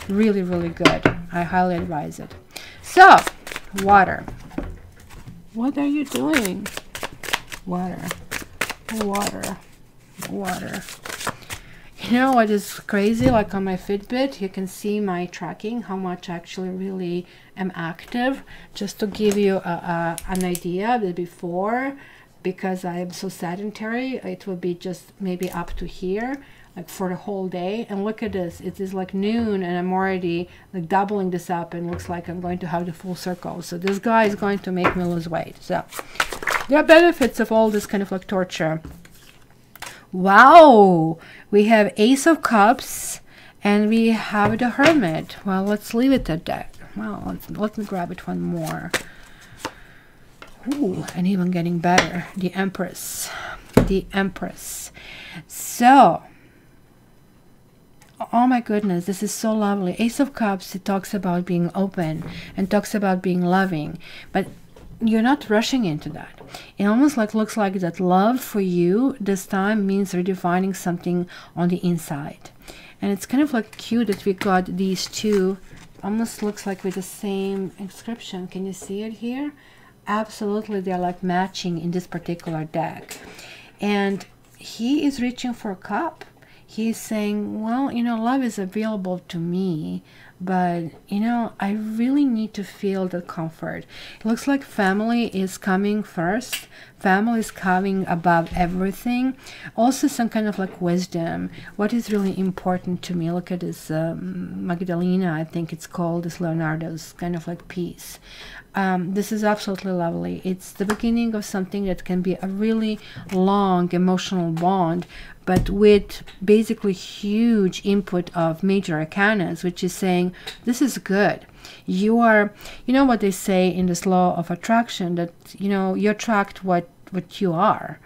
really good. I highly advise it. So water. What are you doing? Water. You know what is crazy? Like on my Fitbit, you can see my tracking, how much I actually really am active. Just to give you an idea, that before, because I am so sedentary, it would be just maybe up to here, like for the whole day. And look at this, it is like noon and I'm already like doubling this up, and looks like I'm going to have the full circle. So this guy is going to make me lose weight. So there are benefits of all this kind of like torture. Wow, we have Ace of Cups and we have the Hermit. Well, let's leave it at that. Well, let me grab it one more. Ooh, and even getting better, the Empress. So, oh my goodness, this is so lovely. Ace of Cups, it talks about being open and talks about being loving, but you're not rushing into that. It almost looks like that love for you this time means redefining something on the inside. And it's kind of like cute that we got these two almost looks like with the same inscription. Can you see it here? Absolutely, they're like matching in this particular deck. And he is reaching for a cup. He's saying, well, you know, love is available to me, but, you know, I really need to feel the comfort. It looks like family is coming first. Family is coming above everything. Also some kind of like wisdom. What is really important to me? Look at this Magdalena, I think it's called, this Leonardo's kind of like piece. This is absolutely lovely. It's the beginning of something that can be a really long emotional bond, but with basically huge input of major arcanas, which is saying this is good. You are, you know what they say in this law of attraction, that, you know, you attract what you are.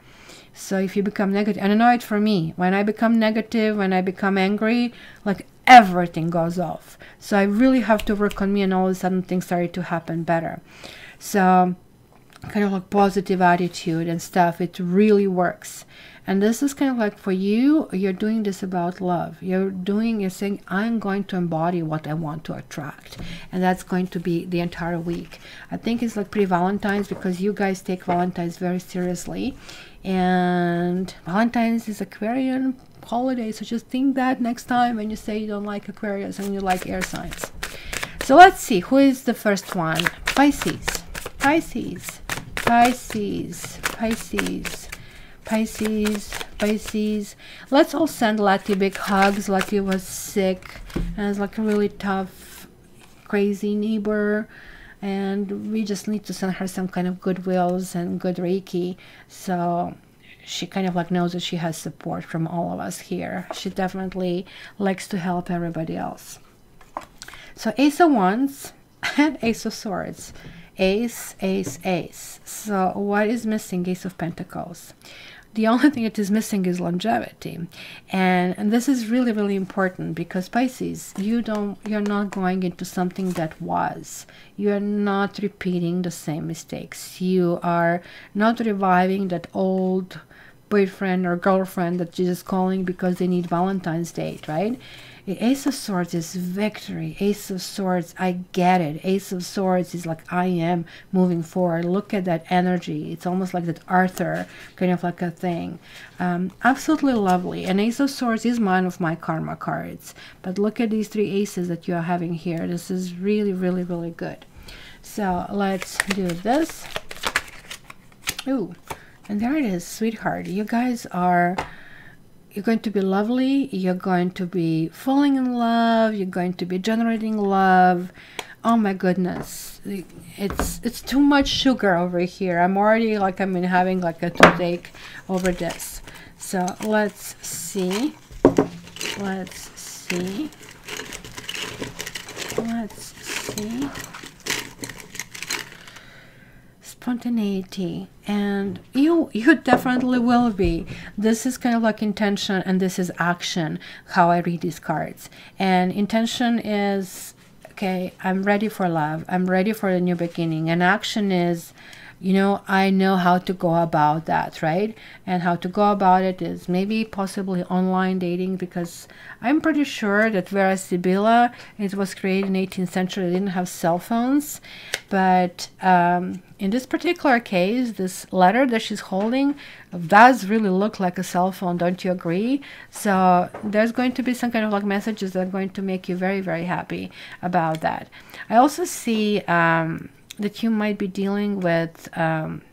So if you become negative, and I know it for me, when I become negative, when I become angry, like everything goes off. So I really have to work on me, and all of a sudden things started to happen better. So kind of like positive attitude and stuff, it really works. And this is kind of like for you, you're doing this about love. You're saying, I'm going to embody what I want to attract. And that's going to be the entire week. I think it's like pre-Valentine's, because you guys take Valentine's very seriously. And Valentine's is Aquarian holiday. So just think that next time when you say you don't like Aquarius and you like air signs. So let's see, who is the first one? Pisces. Pisces. Pisces. Pisces. Pisces, Pisces. Let's all send Lati big hugs. Lati was sick and is like a really tough, crazy neighbor, and we just need to send her some kind of goodwills and good Reiki, so she kind of like knows that she has support from all of us here. She definitely likes to help everybody else. So Ace of Wands and Ace of Swords. Ace, Ace, Ace. So what is missing? Ace of Pentacles. The only thing that is missing is longevity, and this is really, really important, because Pisces, you're not going into something that was. You're not repeating the same mistakes. You are not reviving that old boyfriend or girlfriend that you're just calling because they need Valentine's Day, right? The Ace of Swords is victory. Ace of Swords, I get it. Ace of Swords is like, I am moving forward. Look at that energy. It's almost like that Arthur kind of like a thing. Absolutely lovely. And Ace of Swords is one of my karma cards. But look at these three aces that you are having here. This is really, really, really good. So let's do this. Ooh, and there it is, sweetheart. You guys are... You're going to be lovely. You're going to be falling in love. You're going to be generating love. Oh my goodness. It's too much sugar over here. I'm already like, I'm having like a toothache over this. So let's see. Let's see. Let's see. Spontaneity, and you definitely will be. This is kind of like intention, and this is action, how I read these cards. And intention is, okay, I'm ready for love, I'm ready for a new beginning. And action is, you know, I know how to go about that, right? And how to go about it is maybe possibly online dating, because I'm pretty sure that whereas Sibylla, it was created in the 18th century, they didn't have cell phones. But in this particular case, this letter that she's holding does really look like a cell phone, don't you agree? So there's going to be some kind of like messages that are going to make you very, very happy about that. I also see that you might be dealing with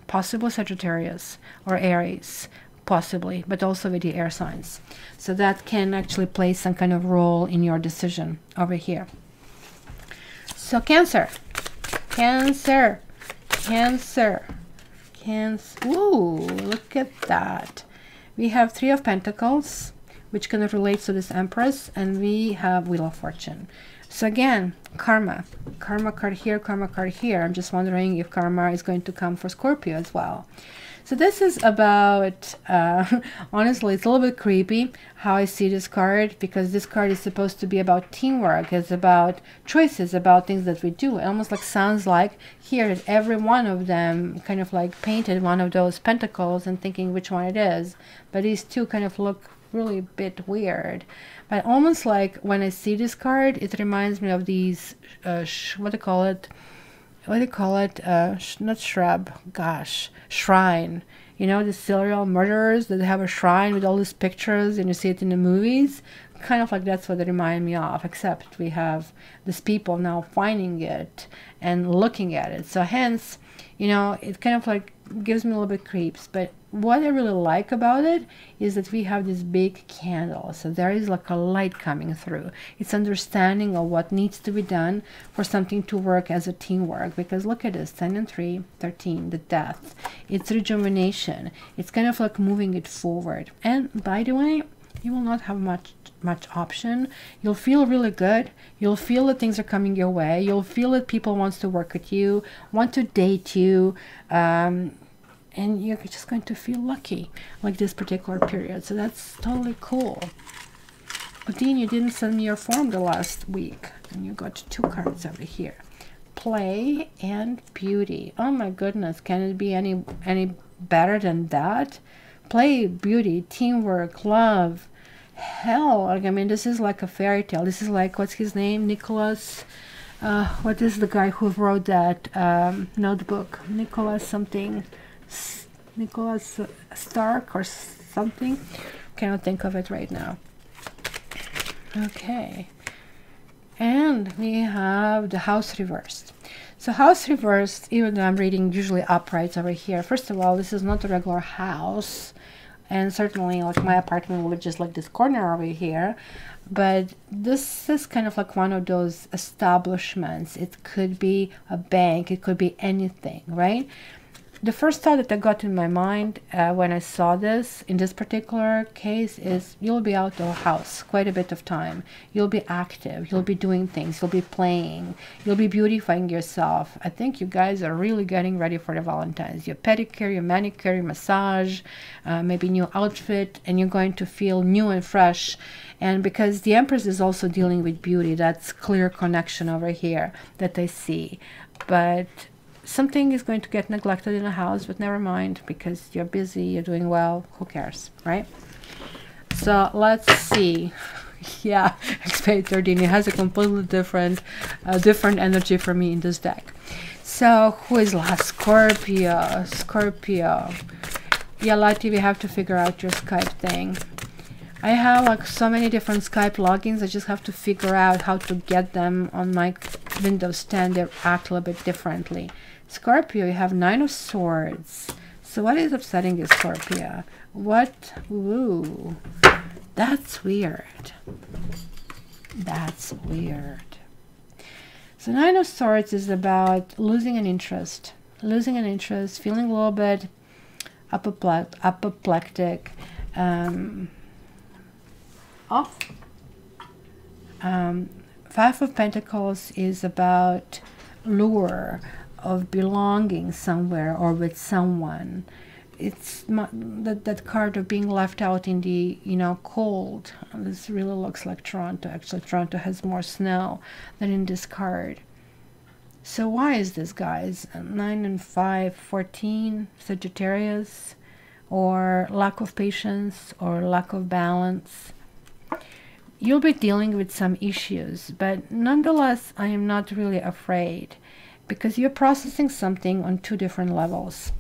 possible Sagittarius or Aries, possibly, but also with the air signs. So that can actually play some kind of role in your decision over here. So Cancer. Cancer. Cancer. Cancer. Ooh, look at that. We have Three of Pentacles, which kind of relates to this Empress, and we have Wheel of Fortune. So again, karma. Karma card here, karma card here. I'm just wondering if karma is going to come for Scorpio as well. So this is about, honestly, it's a little bit creepy how I see this card, because this card is supposed to be about teamwork. It's about choices, about things that we do. It almost like sounds like here that every one of them kind of like painted one of those pentacles and thinking which one it is. But these two kind of look really a bit weird. But almost like when I see this card, it reminds me of these, what do you call it? What do you call it? Not shrub, gosh, shrine. You know, the serial murderers that have a shrine with all these pictures and you see it in the movies? Kind of like that's what they remind me of, except we have these people now finding it and looking at it. So hence, you know, it kind of like gives me a little bit creeps. But what I really like about it is that we have this big candle. So there is like a light coming through. It's understanding of what needs to be done for something to work as a teamwork. Because look at this, 10 and 3, 13, the death. It's rejuvenation. It's kind of like moving it forward. And by the way, you will not have much option. You'll feel really good. You'll feel that things are coming your way. You'll feel that people wants to work with you, want to date you, and you're just going to feel lucky like this particular period. So that's totally cool. Dean, you didn't send me your form the last week, and you got 2 cards over here. Play and beauty. Oh my goodness, can it be any better than that? Play, beauty, teamwork, love. Hell, like, I mean, this is like a fairy tale. This is like, what's his name? Nicholas, what is the guy who wrote that notebook? Nicholas something, Nicholas Stark or something. Cannot think of it right now. Okay. And we have the house reversed. So house reversed, even though I'm reading usually uprights over here, first of all, this is not a regular house. And certainly, like, my apartment will be just like this corner over here. But this is kind of like one of those establishments. It could be a bank. It could be anything, right? The first thought that I got in my mind when I saw this, in this particular case, is you'll be out of the house quite a bit of time. You'll be active. You'll be doing things. You'll be playing. You'll be beautifying yourself. I think you guys are really getting ready for the Valentine's. Your pedicure, your manicure, your massage, maybe new outfit, and you're going to feel new and fresh. And because the Empress is also dealing with beauty, that's clear connection over here that I see. But something is going to get neglected in the house, but never mind, because you're busy, you're doing well, who cares, right? So let's see. Yeah, Expert 13, it has a completely different energy for me in this deck. So who is last? Scorpio. Scorpio. Yeah, Lati, we have to figure out your Skype thing. I have like so many different Skype logins. I just have to figure out how to get them on my Windows 10. They act a little bit differently. Scorpio, you have 9 of Swords. So what is upsetting you, Scorpio? What? Ooh, that's weird. That's weird. So 9 of Swords is about losing an interest. Losing an interest, feeling a little bit apoplectic. Off. 5 of Pentacles is about lure of belonging somewhere or with someone. It's that card of being left out in the, you know, cold. This really looks like Toronto. Actually, Toronto has more snow than in this card. So why is this, guys? 9 and 5, 14, Sagittarius, or lack of patience or lack of balance. You'll be dealing with some issues, but nonetheless, I am not really afraid, because you're processing something on 2 different levels.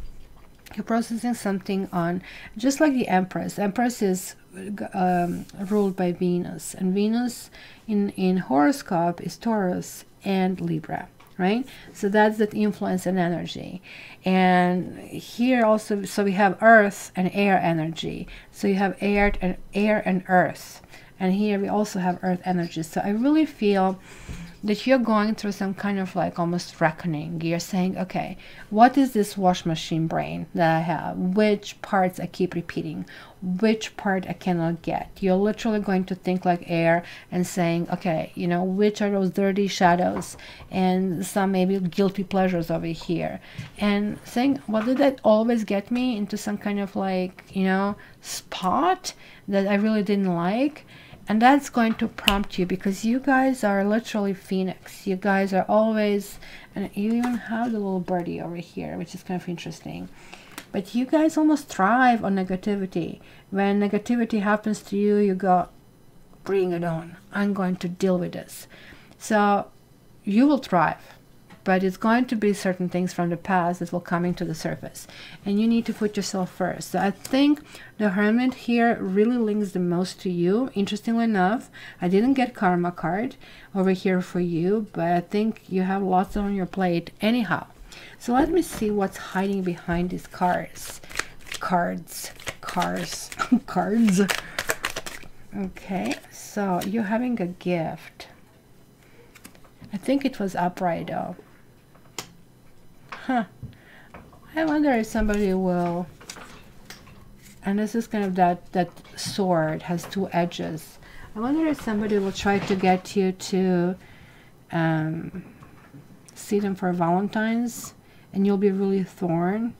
You're processing something on, just like the Empress. Empress is ruled by Venus, and Venus in horoscope is Taurus and Libra, right? So that's that influence and energy. And here also, so we have earth and air energy. So you have air and earth. And here we also have earth energy. So I really feel that you're going through some kind of like almost reckoning. You're saying, okay, what is this wash machine brain that I have? Which parts I keep repeating? Which part I cannot get? You're literally going to think like air and saying, okay, you know, which are those dirty shadows and some maybe guilty pleasures over here? And saying, well, did that always get me into some kind of like, you know, spot that I really didn't like? And that's going to prompt you, because you guys are literally Phoenix. You guys are always, and you even have the little birdie over here, which is kind of interesting. But you guys almost thrive on negativity. When negativity happens to you, you go, bring it on. I'm going to deal with this. So you will thrive. But it's going to be certain things from the past that will come into the surface. And you need to put yourself first. So I think the Hermit here really links the most to you. Interestingly enough, I didn't get Karma card over here for you, but I think you have lots on your plate anyhow. So let me see what's hiding behind these cards. Cards. Okay, so you're having a gift. I think it was upright though. Huh. I wonder if somebody will, and this is kind of that sword has two edges. I wonder if somebody will try to get you to see them for Valentine's, and you'll be really thorn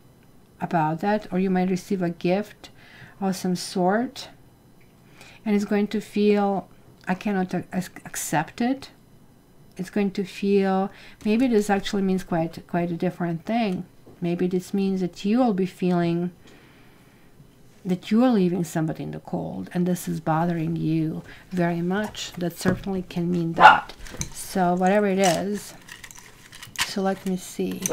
about that, or you might receive a gift of some sort, and it's going to feel, I cannot accept it. It's going to feel, maybe this actually means quite a different thing. Maybe this means that you will be feeling that you are leaving somebody in the cold, and this is bothering you very much. That certainly can mean that. So whatever it is, so let me see.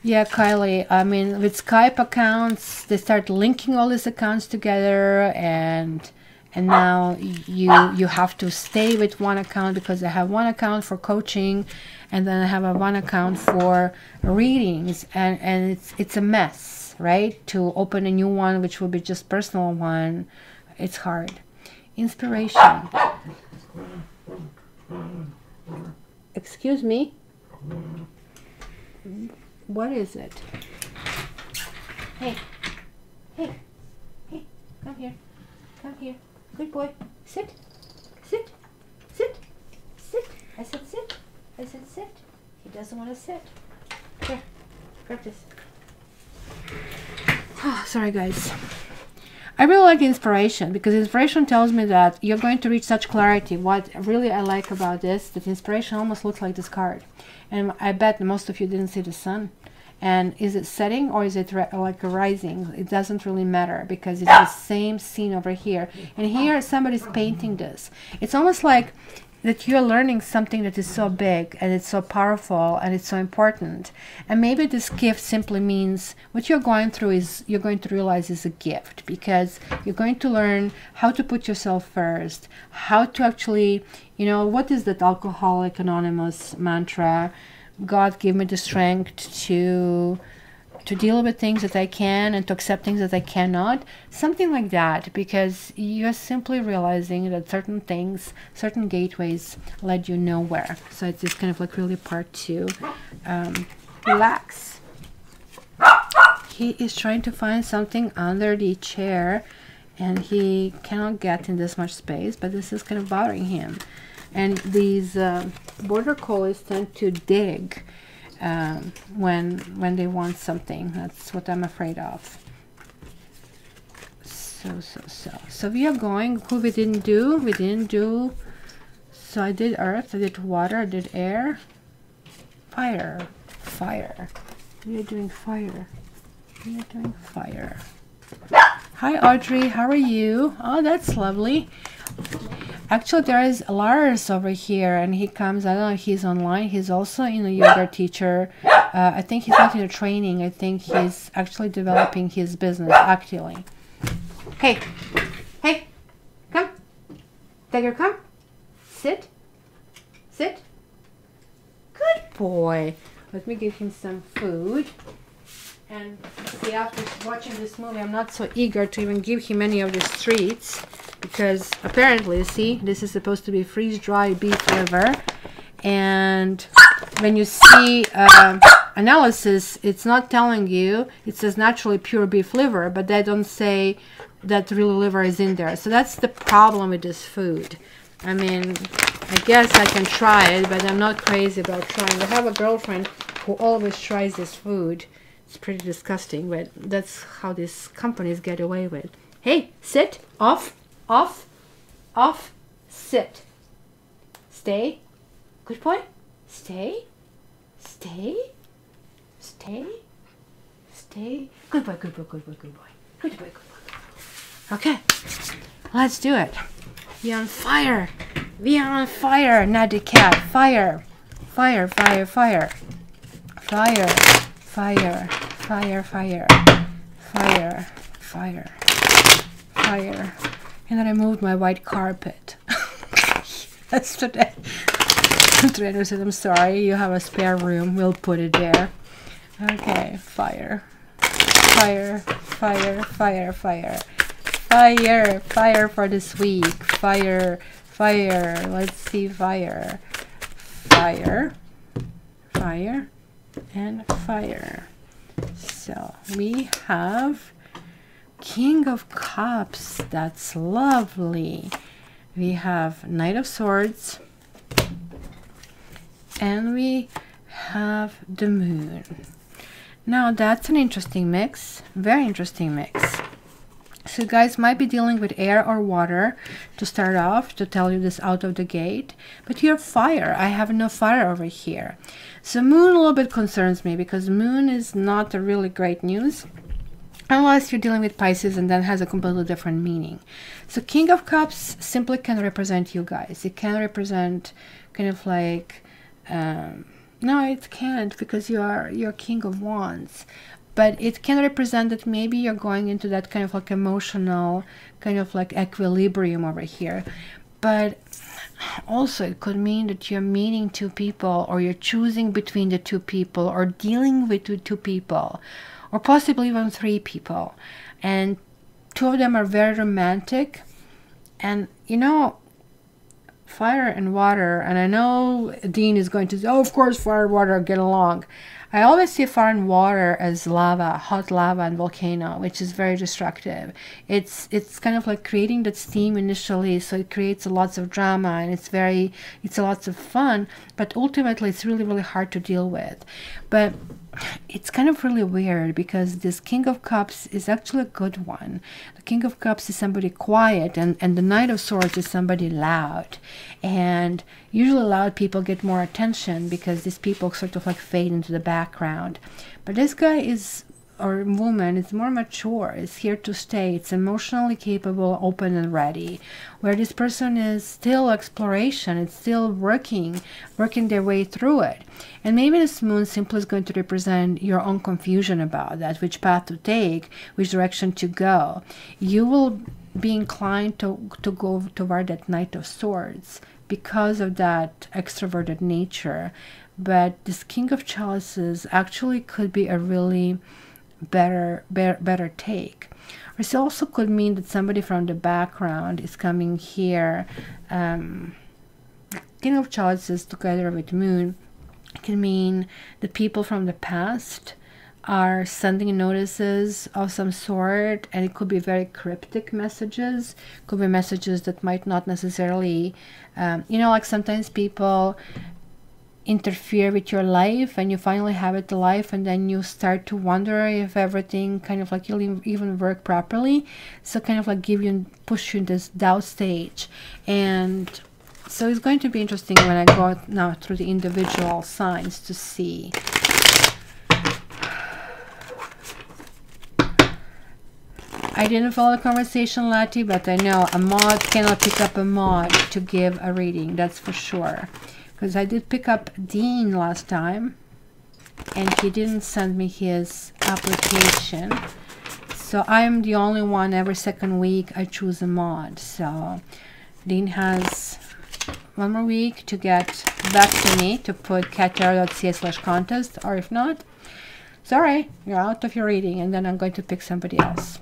Yeah, Kylie, I mean, with Skype accounts, they start linking all these accounts together, and now you have to stay with one account, because I have one account for coaching, and then I have a one account for readings, and it's a mess, right? To open a new one, which will be just personal one, it's hard. Inspiration. Excuse me? What is it? Hey, come here. Good boy. Sit. I said sit. He doesn't want to sit. Here, grab this. Oh, sorry guys. I really like inspiration, because inspiration tells me that you're going to reach such clarity. What really I like about this, that inspiration almost looks like this card. And I bet most of you didn't see the sun. And is it setting or is it like a rising? It doesn't really matter, because it's the same scene over here. And here somebody's painting this. It's almost like that you're learning something that is so big and it's so powerful and it's so important. And maybe this gift simply means what you're going through is you're going to realize is a gift, because you're going to learn how to put yourself first, how to actually, you know, what is that Alcoholic Anonymous mantra? God give me the strength to deal with things that I can and to accept things that I cannot. Something like that, because you're simply realizing that certain things, certain gateways led you nowhere. So it's just kind of like really part two. Relax. He is trying to find something under the chair, and he cannot get in this much space, but this is kind of bothering him. And these border collies tend to dig when they want something. That's what I'm afraid of. So we are going. Who we didn't do. So I did earth, I did water, I did air, fire. We are doing fire. Hi Audrey, how are you? Oh, that's lovely. Actually, there is Lars over here, and he comes, I don't know if he's online. He's also a yoga teacher. I think he's not in a training. I think he's actually developing his business actively. Hey, come. Tiger, come. Sit. Good boy. Let me give him some food. And see, after watching this movie, I'm not so eager to even give him any of the treats, because apparently, see, this is supposed to be freeze-dried beef liver, and when you see analysis, it's not telling you, it says naturally pure beef liver, but they don't say that real liver is in there. So that's the problem with this food. I mean, I guess I can try it, but I'm not crazy about trying. I have a girlfriend who always tries this food. It's pretty disgusting, but that's how these companies get away with. Hey, sit, off, sit. Stay. Good boy. Stay. stay. Good boy, good boy, good boy, good boy. Good boy, good boy, good boy. Okay, let's do it. Be on fire. Be on fire, Natty Cat. Fire. Fire, fire, fire. Fire, fire, fire, fire. Fire, fire, fire. And then I moved my white carpet. That's today. Trainer said, I'm sorry, you have a spare room. We'll put it there. Okay, fire. Fire, fire, fire, fire. Fire, fire for this week. Fire, fire. Let's see, fire. Fire, fire, and fire. So we have King of Cups. That's lovely. We have Knight of Swords. And we have the Moon. Now that's an interesting mix. Very interesting mix. So you guys might be dealing with air or water to start off, to tell you this out of the gate. But you're fire. I have no fire over here. So Moon a little bit concerns me, because Moon is not a really great news. Unless you're dealing with Pisces, and that has a completely different meaning. So King of Cups simply can represent you guys. It can represent kind of like... no, it can't, because you're King of Wands. But it can represent that maybe you're going into that kind of like emotional, kind of like equilibrium over here. But also it could mean that you're meeting two people, or you're choosing between the two people, or dealing with two people, or possibly even three people. And two of them are very romantic. And, you know, fire and water, and I know Dean is going to say, oh, of course, fire and water get along. I always see fire and water as lava, hot lava and volcano, which is very destructive. It's kind of like creating that steam initially, so it creates lots of drama, and it's a lots of fun, but ultimately it's really, really hard to deal with. But it's kind of really weird, because this King of Cups is actually a good one. The King of Cups is somebody quiet, and the Knight of Swords is somebody loud. And usually loud people get more attention, because these people sort of like fade into the background. But this guy is, or woman, is more mature, is here to stay. It's emotionally capable, open and ready. Where this person is still exploration, it's still working their way through it. And maybe this Moon simply is going to represent your own confusion about that, which path to take, which direction to go. You will be inclined to go toward that Knight of Swords because of that extroverted nature. But this King of Chalices actually could be a really better take. This also could mean that somebody from the background is coming here. King of Chalices together with Moon can mean the people from the past are sending notices of some sort, and it could be very cryptic messages. Could be messages that might not necessarily, you know, like sometimes people interfere with your life, and you finally have it life, and then you start to wonder if everything kind of like you'll even work properly. So kind of like push you in this doubt stage. And so it's going to be interesting when I go now through the individual signs to see. I didn't follow the conversation, Lati, but I know a mod cannot pick up a mod to give a reading, that's for sure. Because I did pick up Dean last time, and he didn't send me his application. So I'm the only one. Every second week I choose a mod. So Dean has one more week to get back to me to put cattarot.ca/contest, or if not, sorry, you're out of your reading, and then I'm going to pick somebody else.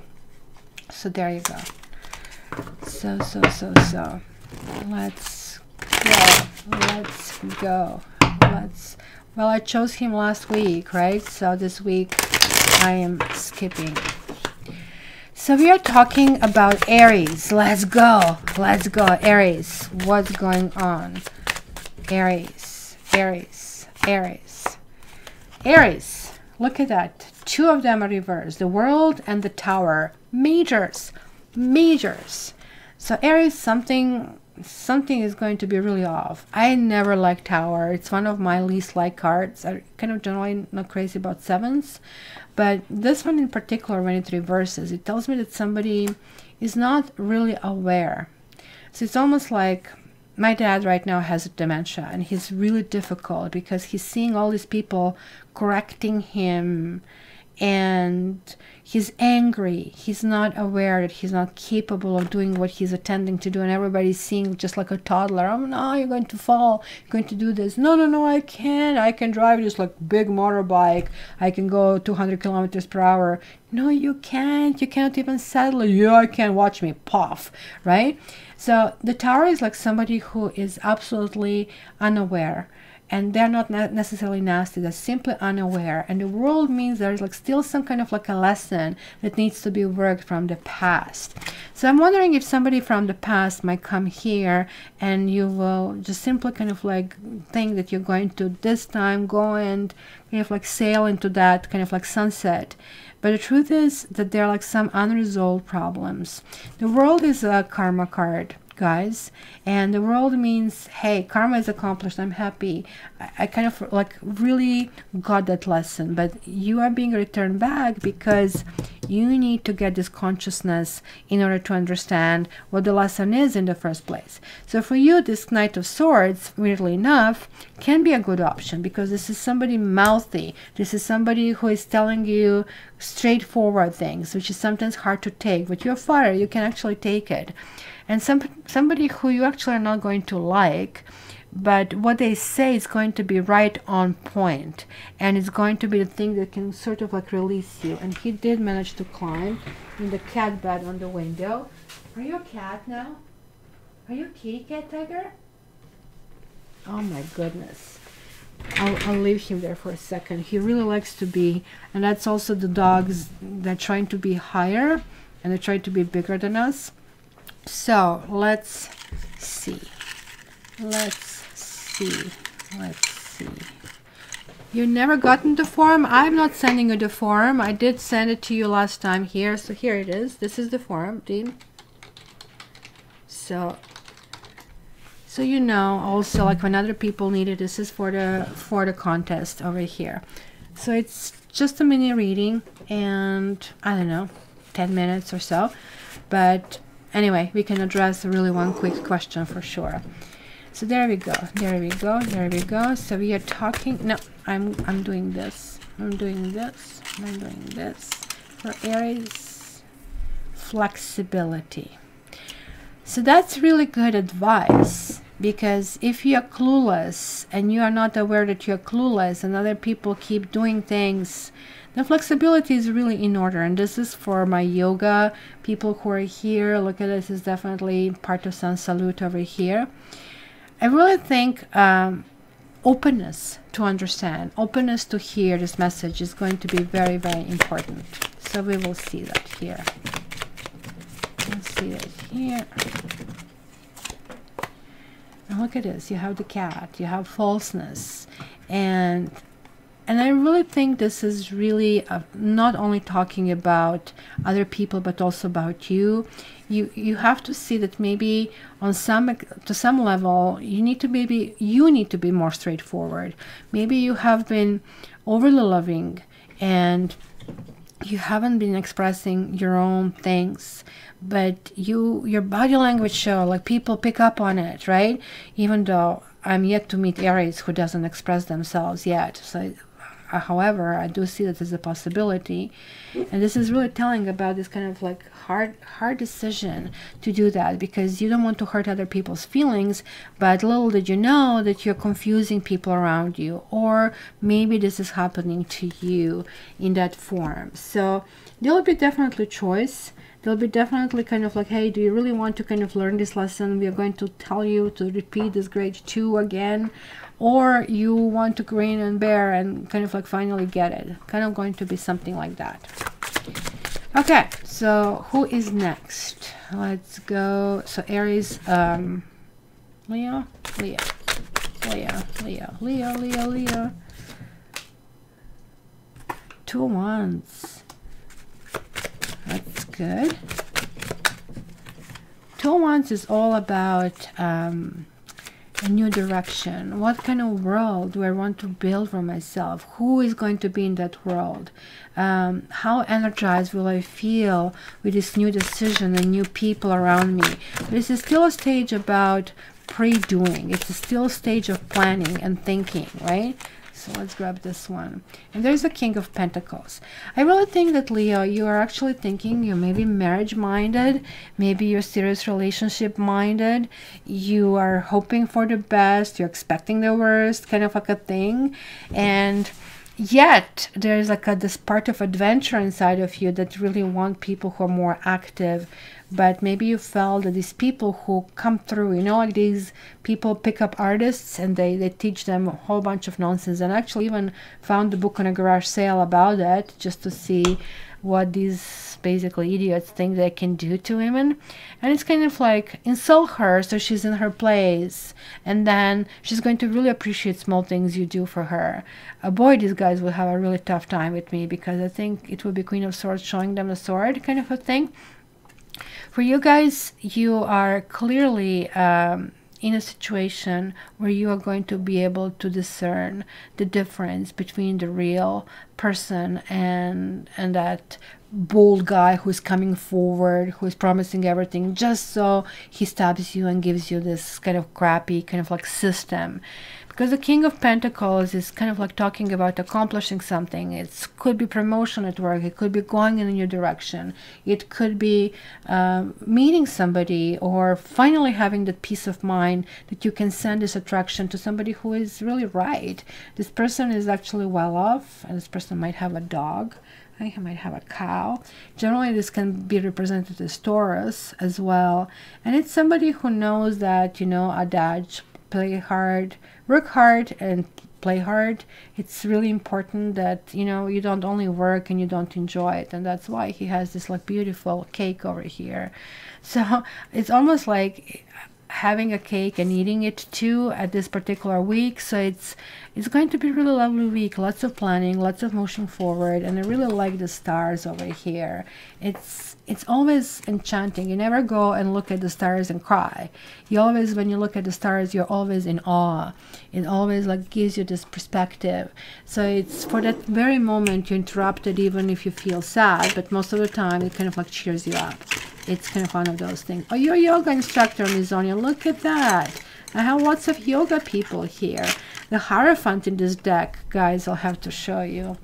So there you go. So let's go. Well, I chose him last week, right? So this week I am skipping. So we are talking about Aries. Let's go, Aries. What's going on? Aries. Look at that. Two of them are reversed, the World and the Tower. Majors. So Aries, something something is going to be really off. I never liked Tower. It's one of my least liked cards. I kind of generally not crazy about sevens, but this one in particular, when it reverses, it tells me that somebody is not really aware. So it's almost like my dad right now has dementia, and he's really difficult because he's seeing all these people correcting him, and he's angry. He's not aware that he's not capable of doing what he's attending to do, and everybody's seeing just like a toddler. Oh no, you're going to fall, you're going to do this. No, no, no, I can't. I can drive just like big motorbike. I can go 200 kilometers per hour. No, you can't. You can't even settle. Yeah, I can. Watch me. Puff. Right? So the Tower is like somebody who is absolutely unaware. And they're not necessarily nasty, they're simply unaware. And the world means there's like still some kind of like a lesson that needs to be worked from the past. So I'm wondering if somebody from the past might come here, and you will just simply kind of like think that you're going to this time go and kind of like sail into that kind of like sunset. But the truth is that there are like some unresolved problems. The World is a karma card, guys, and the World means, hey, karma is accomplished, I'm happy. I kind of like really got that lesson, but you are being returned back because you need to get this consciousness in order to understand what the lesson is in the first place. So for you, this Knight of Swords, weirdly enough, can be a good option because this is somebody mouthy. This is somebody who is telling you straightforward things, which is sometimes hard to take, but you're a fighter, you can actually take it. And somebody who you actually are not going to like, but what they say is going to be right on point, and it's going to be the thing that can sort of like release you. And he did manage to climb in the cat bed on the window. Are you a cat now? Are you a kitty cat, Tiger? Oh my goodness. I'll leave him there for a second. He really likes to be, and that's also the dogs that are trying to be higher and they're trying to be bigger than us. So let's see. Let's see. You never gotten the form? I'm not sending you the form. I did send it to you last time here. So here it is. This is the form, Dean. So you know, also like when other people need it, this is for the contest over here. So it's just a mini reading, and I don't know, 10 minutes or so. But anyway, we can address really one quick question for sure. So there we go, there we go, there we go. So we are talking, no, I'm doing this, I'm doing this, I'm doing this. For Aries, flexibility. So that's really good advice, because if you are clueless and you are not aware that you're clueless and other people keep doing things, the flexibility is really in order. And this is for my yoga people who are here. Look at this, is definitely part of Sun Salute over here. I really think openness to understand, openness to hear this message is going to be very, very important. So we will see that here. Let's see it here. And look at this. You have the cat. You have falseness. And I really think this is really not only talking about other people, but also about you. You have to see that maybe on to some level, you need to be more straightforward. Maybe you have been overly loving and you haven't been expressing your own things, but your body language show, like people pick up on it, right? Even though I'm yet to meet Aries who doesn't express themselves yet. So however, I do see that as a possibility, and this is really telling about this kind of like hard decision to do that, because you don't want to hurt other people's feelings, but little did you know that you're confusing people around you, or maybe this is happening to you in that form. So there'll be definitely choice. There'll be definitely kind of like, hey, do you really want to kind of learn this lesson? We are going to tell you to repeat this grade 2 again, or you want to grin and bear and kind of like finally get it. Kind of going to be something like that. Okay, so who is next? Let's go. So Aries, Leo. 2 wands. That's good. 2 Two of Wands is all about a new direction. What kind of world do I want to build for myself? Who is going to be in that world? How energized will I feel with this new decision and new people around me? This is still a stage about pre-doing. It's still a stage of planning and thinking, right? So let's grab this one. And there's the King of Pentacles. I really think that, Leo, you are actually thinking you're maybe marriage-minded. Maybe you're serious relationship-minded. You are hoping for the best. You're expecting the worst, kind of like a thing. And yet, there's like this part of adventure inside of you that really want people who are more active. But maybe you felt that these people who come through, you know, like these people pick up artists and they teach them a whole bunch of nonsense. And actually even found the book on a garage sale about it, just to see what these basically idiots think they can do to women. And it's kind of like insult her so she's in her place, and then she's going to really appreciate small things you do for her. Boy, these guys will have a really tough time with me, because I think it will be Queen of Swords showing them the sword kind of a thing. For you guys, you are clearly in a situation where you are going to be able to discern the difference between the real person and that bold guy who's coming forward, who's promising everything just so he stabs you and gives you this kind of crappy kind of like system. Because the King of Pentacles is kind of like talking about accomplishing something. It could be promotion at work. It could be going in a new direction. It could be meeting somebody, or finally having that peace of mind that you can send this attraction to somebody who is really right. This person is actually well off, and this person might have a dog. I think I might have a cow. Generally, this can be represented as Taurus as well. And it's somebody who knows that, you know, adage, play hard, work hard and play hard. It's really important that, you know, you don't only work and you don't enjoy it. And that's why he has this like beautiful cake over here. So it's almost like having a cake and eating it too at this particular week. So it's going to be a really lovely week. Lots of planning, lots of motion forward. And I really like the stars over here. It's always enchanting. You never go and look at the stars and cry. You always, when you look at the stars, you're always in awe. It always like gives you this perspective. So it's for that very moment you're interrupted, even if you feel sad, but most of the time it kind of like cheers you up. It's kind of one of those things. Oh, you're a yoga instructor, Mizonia. Look at that. I have lots of yoga people here. The Hierophant in this deck, guys, I'll have to show you.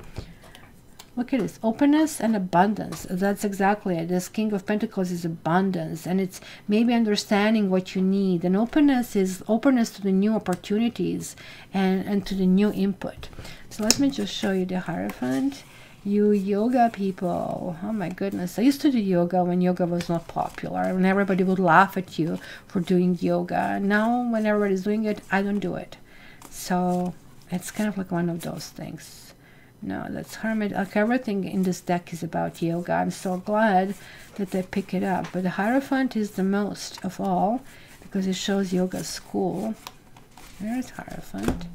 Look at this, openness and abundance. That's exactly it. This King of Pentacles is abundance, and it's maybe understanding what you need. And openness is openness to the new opportunities and to the new input. So let me just show you the Hierophant. You yoga people, oh my goodness. I used to do yoga when yoga was not popular, and everybody would laugh at you for doing yoga. Now when everybody's doing it, I don't do it. So it's kind of like one of those things. No, that's Hermit. Like everything in this deck is about yoga. I'm so glad that I pick it up. But the Hierophant is the most of all, because it shows yoga school. There's Hierophant.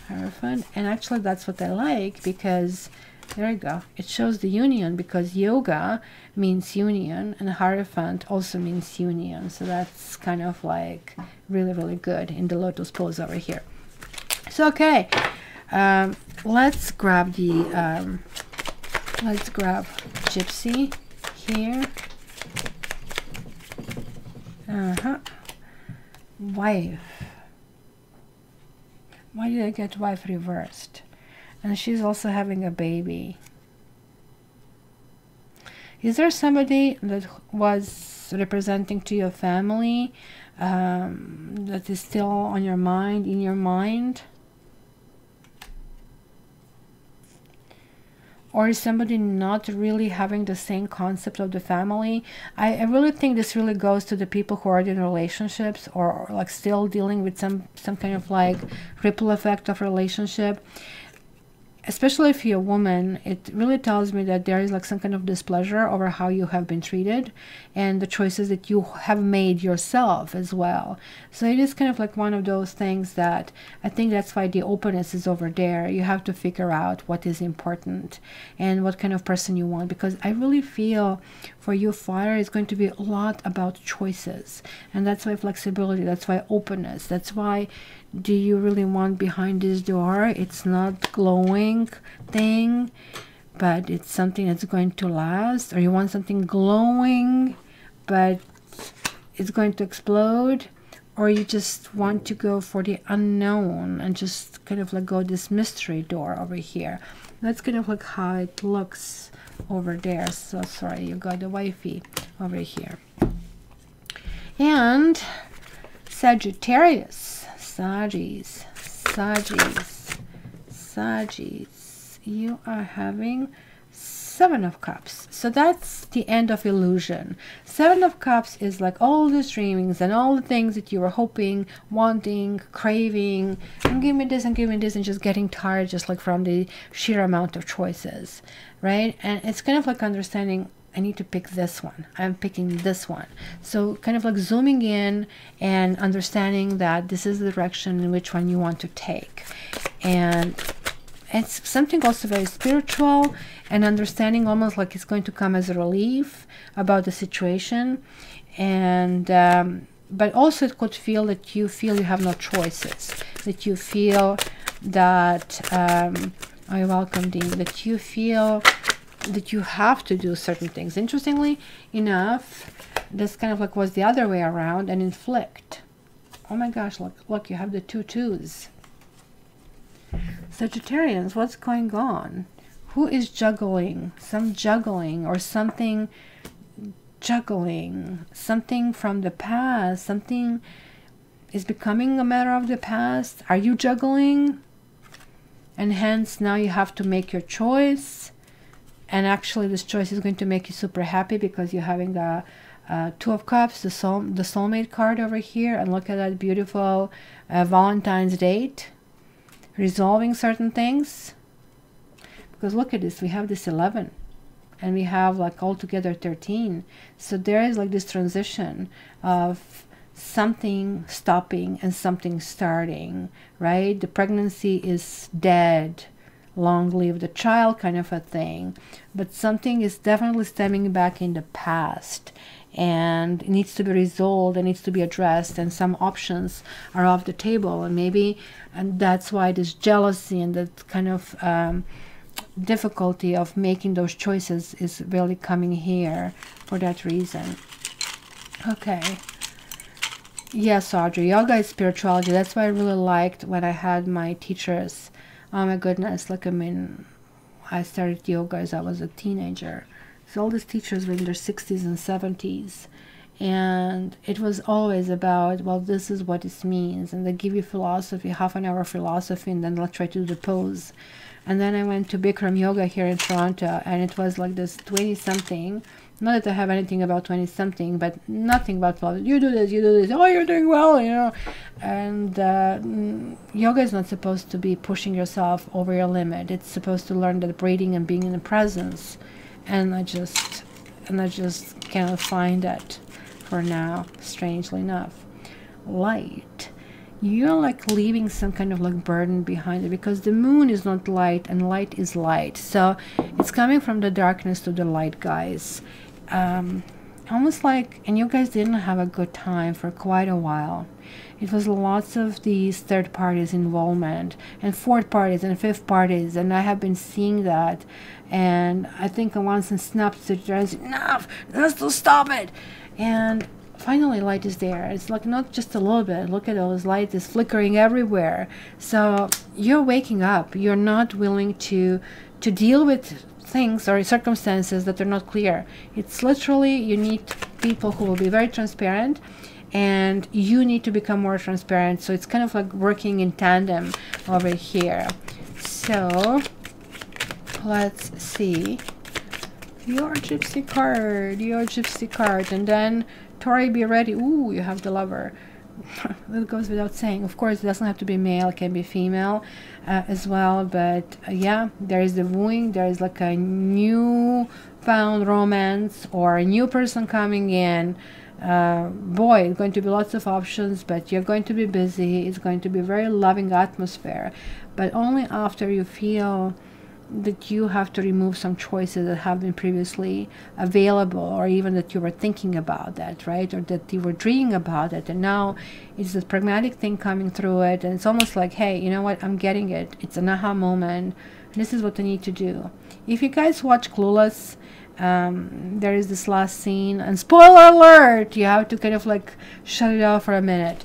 Hierophant. And actually that's what I like, because there you go. It shows the union, because yoga means union, and Hierophant also means union. So that's kind of like really, really good in the lotus pose over here. So, okay. Let's grab the let's grab Gypsy here. Wife. Why did I get wife reversed? And she's also having a baby. Is there somebody that was representing to your family that is still on your mind, in your mind? Or is somebody not really having the same concept of the family? I really think this really goes to the people who are in relationships, or like still dealing with some kind of like ripple effect of relationship. especially if you're a woman, it really tells me that there is like some kind of displeasure over how you have been treated and the choices that you have made yourself as well. So it is kind of like one of those things that I think that's why the openness is over there. You have to figure out what is important and what kind of person you want, because I really feel for you, fire is going to be a lot about choices, and that's why flexibility, that's why openness, that's why do you really want behind this door? It's not glowing thing, but it's something that's going to last. Or you want something glowing, but it's going to explode. Or you just want to go for the unknown and just kind of like go this mystery door over here. That's kind of like how it looks over there. So sorry, you got the wifey over here. And Sagittarius. Saggies, you are having 7 of Cups. So that's the end of illusion. 7 of Cups is like all the dreamings and all the things that you were hoping, wanting, craving, and give me this and give me this, and just getting tired just like from the sheer amount of choices, right? And it's kind of like understanding, I need to pick this one. I'm picking this one. So kind of like zooming in and understanding that this is the direction in which one you want to take. And it's something also very spiritual, and understanding almost like it's going to come as a relief about the situation. And but also it could feel that you have no choices, that you feel that I welcome Dean, that you feel that you have to do certain things. Interestingly enough, this kind of like was the other way around, and inflict. Oh my gosh, look, you have the 2 twos. Sagittarians, what's going on? Who is juggling? Some juggling or something juggling. Something from the past. Something is becoming a matter of the past. Are you juggling? And hence now you have to make your choice. And actually this choice is going to make you super happy because you're having the 2 of Cups, the soulmate card over here. And look at that beautiful Valentine's date. Resolving certain things. Because look at this, we have this 11. And we have like altogether 13. So there is like this transition of something stopping and something starting, right? The pregnancy is dead. Long live the child kind of a thing, but something is definitely stemming back in the past, and it needs to be resolved, it needs to be addressed, and some options are off the table, and that's why this jealousy and that kind of difficulty of making those choices is really coming here for that reason. Okay. Yes, Audrey, yoga is spirituality. That's why I really liked when I had my teachers. Oh my goodness, like, I mean, I started yoga as I was a teenager. So all these teachers were in their 60s and 70s. And it was always about, well, this is what it means. And they give you philosophy, half an hour philosophy, and then they'll try to do the pose. And then I went to Bikram Yoga here in Toronto, and it was like this 20-something. Not that I have anything about 20-something, but nothing about philosophy. You do this, oh, you're doing well, you know. And yoga is not supposed to be pushing yourself over your limit. It's supposed to learn that breathing and being in the presence. And I just cannot find that for now, strangely enough. Light. You're like leaving some kind of like burden behind it, because the moon is not light and light is light. So it's coming from the darkness to the light, guys. Almost like, and you guys didn't have a good time for quite a while. It was lots of these third parties involvement and fourth parties and fifth parties, and I have been seeing that. And I think I once snapped to enough, let's to stop it. And finally light is there. It's like not just a little bit. Look at those lights is flickering everywhere. So you're waking up. You're not willing to deal with things or circumstances that are not clear. It's literally, you need people who will be very transparent, and you need to become more transparent. So it's kind of like working in tandem over here. So let's see your gypsy card, and then Tori, be ready. Ooh, you have the Lover. That goes without saying. Of course, it doesn't have to be male, it can be female as well. But yeah, there is the wooing, there is like a new found romance or a new person coming in. Boy, it's going to be lots of options, but you're going to be busy. It's going to be a very loving atmosphere, but only after you feel that you have to remove some choices that have been previously available, or even that you were thinking about that, right? Or that you were dreaming about it, and now it's this pragmatic thing coming through it, and it's almost like, hey, you know what, I'm getting it. It's an aha moment, and this is what I need to do. If you guys watch Clueless, there is this last scene, and spoiler alert, you have to kind of like shut it off for a minute,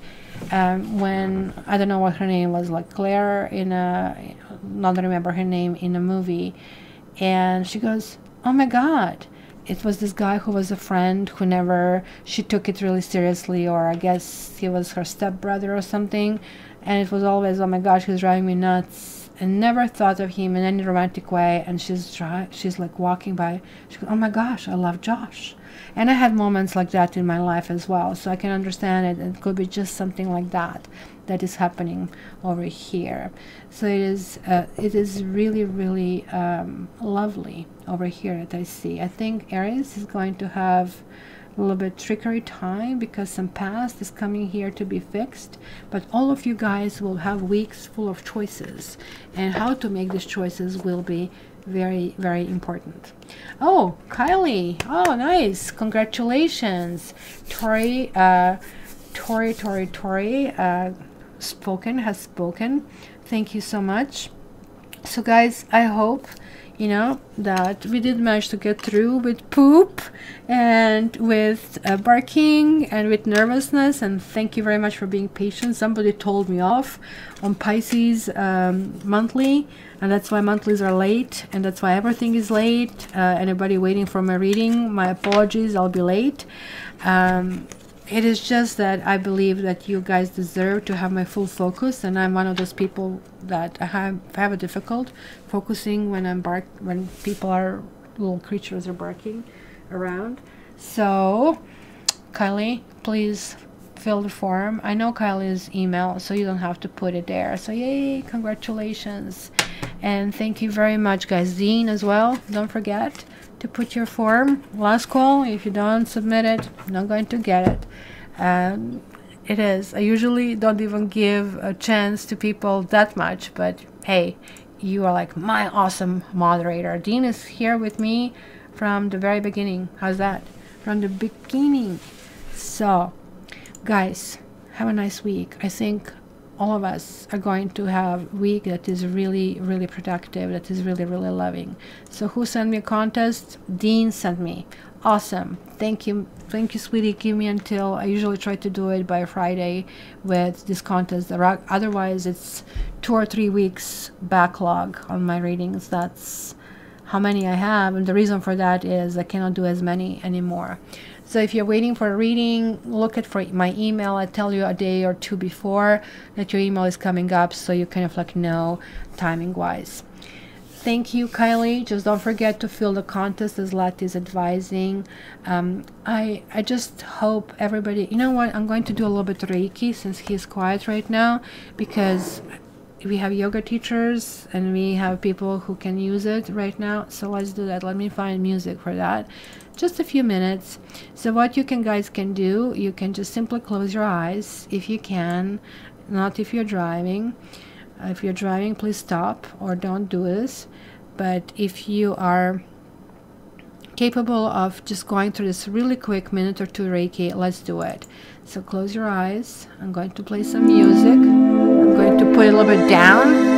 when, I don't know what her name was, like Claire in a, not remember her name, in a movie, and she goes, oh my god, it was this guy who was a friend who never, she took it really seriously, or I guess he was her stepbrother or something, and it was always, oh my gosh, he's driving me nuts, and never thought of him in any romantic way. And she's like walking by, she goes, oh my gosh, I love Josh. And I had moments like that in my life as well, so I can understand it. It could be just something like that that is happening over here. So it is really, really lovely over here that I see. I think Aries is going to have a little bit trickery time because some past is coming here to be fixed, but all of you guys will have weeks full of choices, and how to make these choices will be very, very important. Oh, Kylie, oh nice, congratulations. Tori has spoken. Thank you so much. So guys, I hope you know that we did manage to get through with poop and with barking and with nervousness, and thank you very much for being patient. Somebody told me off on Pisces monthly, and that's why monthlies are late, and that's why everything is late. Anybody waiting for my reading, my apologies, I'll be late. It is just that I believe that you guys deserve to have my full focus, and I'm one of those people that I have a difficult focusing when people are, little creatures are barking around. So Kylie, please fill the form. I know Kylie's email, so you don't have to put it there. So yay, congratulations, and thank you very much, guys. Dean as well, don't forget to put your form. Last call. If you don't submit it, I'm not going to get it. It is. I usually don't even give a chance to people that much, but hey, you are like my awesome moderator. Dean is here with me from the very beginning. How's that? From the beginning. So guys, have a nice week. I think all of us are going to have a week that is really, really productive, that is really, really loving. So who sent me a contest? Dean sent me. Awesome. Thank you, sweetie. Give me until, I usually try to do it by Friday with this contest. Otherwise it's 2 or 3 weeks backlog on my readings. That's how many I have, and the reason for that is I cannot do as many anymore. So if you're waiting for a reading, look at for my email. I tell you a day or two before that your email is coming up, so you kind of like know timing wise. Thank you, Kylie. Just don't forget to fill the contest as Lat is advising. I just hope everybody, you know what, I'm going to do a little bit of Reiki since he's quiet right now, because we have yoga teachers and we have people who can use it right now. So let's do that. Let me find music for that. Just a few minutes. So what you guys can do, you can just simply close your eyes if you can, not if you're driving. If you're driving, please stop or don't do this. But if you are capable of just going through this really quick minute or two Reiki, let's do it. So close your eyes. I'm going to play some music. I'm going to put it a little bit down.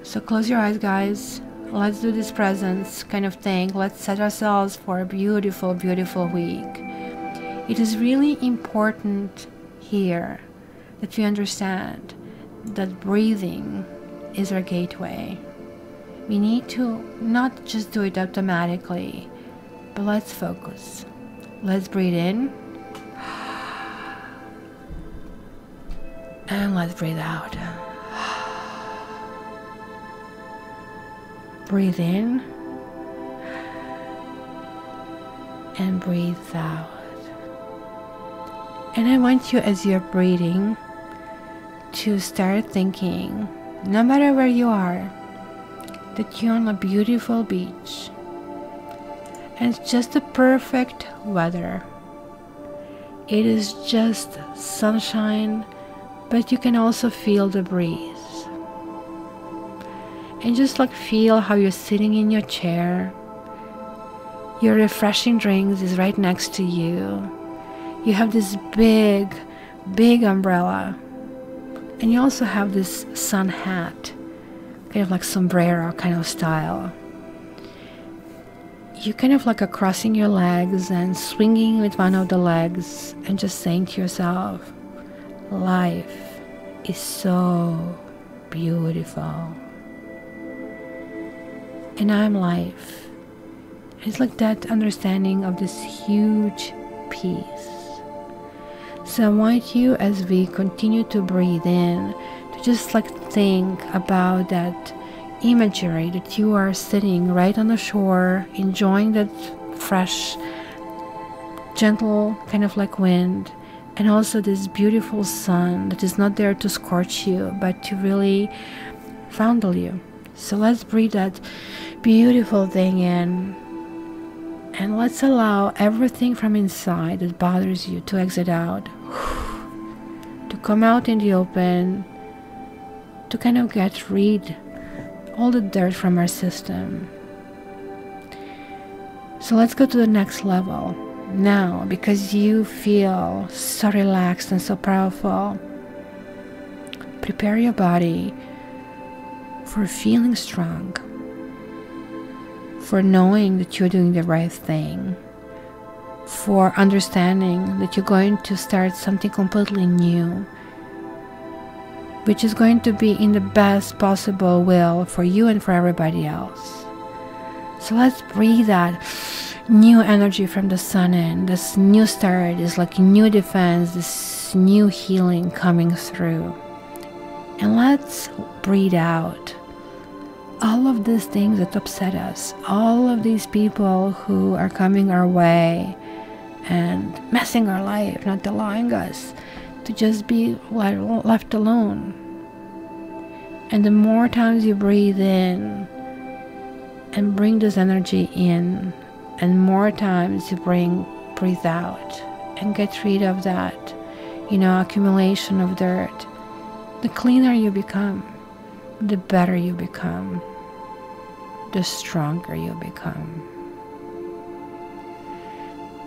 So close your eyes, guys. Let's do this presence kind of thing. Let's set ourselves for a beautiful, beautiful week. It is really important here that we understand that breathing is our gateway. We need to not just do it automatically, but let's focus. Let's breathe in. And let's breathe out. Breathe in. and breathe out. And I want you, as you're breathing, to start thinking, no matter where you are, that you're on a beautiful beach and it's just the perfect weather. It is just sunshine, but you can also feel the breeze. And just like feel how you're sitting in your chair. Your refreshing drinks is right next to you. You have this big, big umbrella. And you also have this sun hat, kind of like sombrero kind of style. You kind of like are crossing your legs and swinging with one of the legs and just saying to yourself, life is so beautiful. And I'm life. It's like that understanding of this huge peace. So I want you, as we continue to breathe in, to just like think about that imagery that you are sitting right on the shore, enjoying that fresh, gentle kind of like wind, and also this beautiful sun that is not there to scorch you, but to really fondle you. So let's breathe that beautiful thing in. And let's allow everything from inside that bothers you to exit out, to come out in the open, to kind of get rid all the dirt from our system. So let's go to the next level now, because you feel so relaxed and so powerful. Prepare your body for feeling strong, for knowing that you're doing the right thing, for understanding that you're going to start something completely new, which is going to be in the best possible will for you and for everybody else. So let's breathe that new energy from the sun in, this new start, is like new defense, this new healing coming through. And let's breathe out all of these things that upset us, all of these people who are coming our way and messing our life, not allowing us to just be left alone. And the more times you breathe in and bring this energy in, and more times you breathe out and get rid of that, accumulation of dirt, the cleaner you become, the better you become, the stronger you become.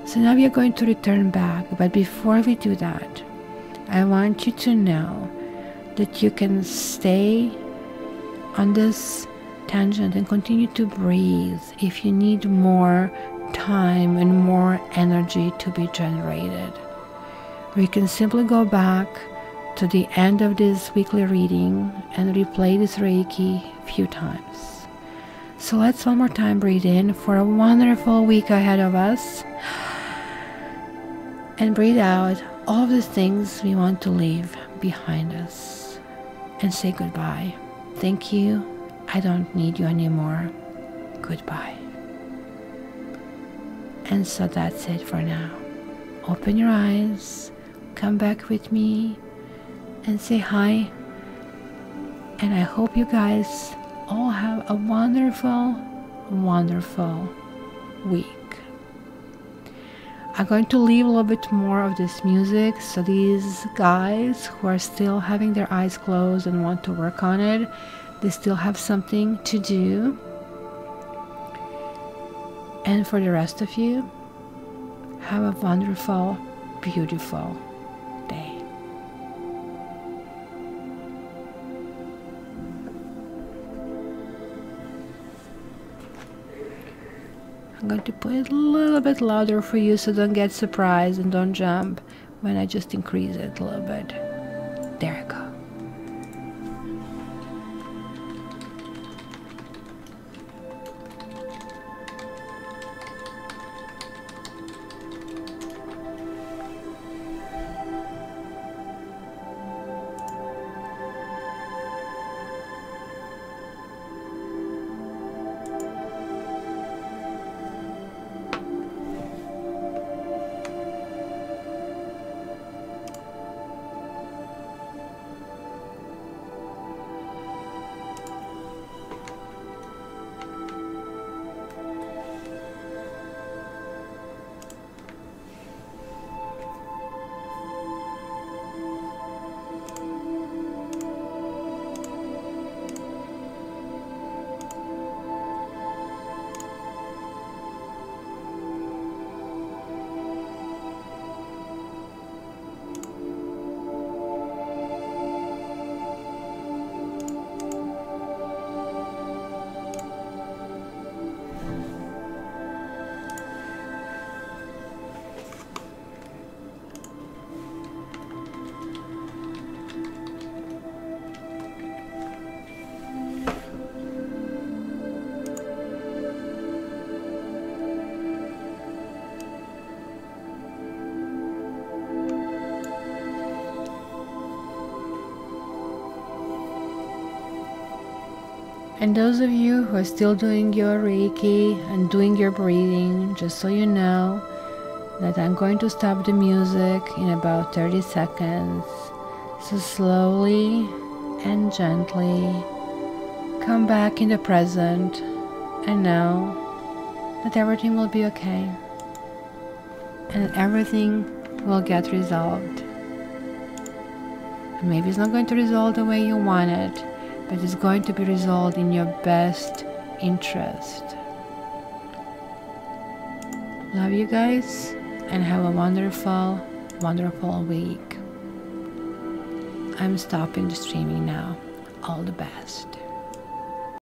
So now we are going to return back, but before we do that, I want you to know that you can stay on this tangent and continue to breathe if you need more time and more energy to be generated. Or you can simply go back to the end of this weekly reading and replay this Reiki a few times. So let's one more time breathe in for a wonderful week ahead of us, and breathe out all of the things we want to leave behind us and say goodbye. Thank you. I don't need you anymore. Goodbye. And so that's it for now. Open your eyes, come back with me and say hi. And I hope you guys all have a wonderful, wonderful week. I'm going to leave a little bit more of this music, so these guys who are still having their eyes closed and want to work on it, they still have something to do. And for the rest of you, have a wonderful, beautiful day. I'm going to put it a little bit louder for you, so don't get surprised and don't jump when I just increase it a little bit. There you go. And those of you who are still doing your Reiki and doing your breathing, just so you know that I'm going to stop the music in about 30 seconds. So slowly and gently come back in the present and know that everything will be okay and everything will get resolved. And maybe it's not going to resolve the way you want it, but it's going to be resolved in your best interest. Love you guys and have a wonderful, wonderful week. I'm stopping the streaming now. All the best.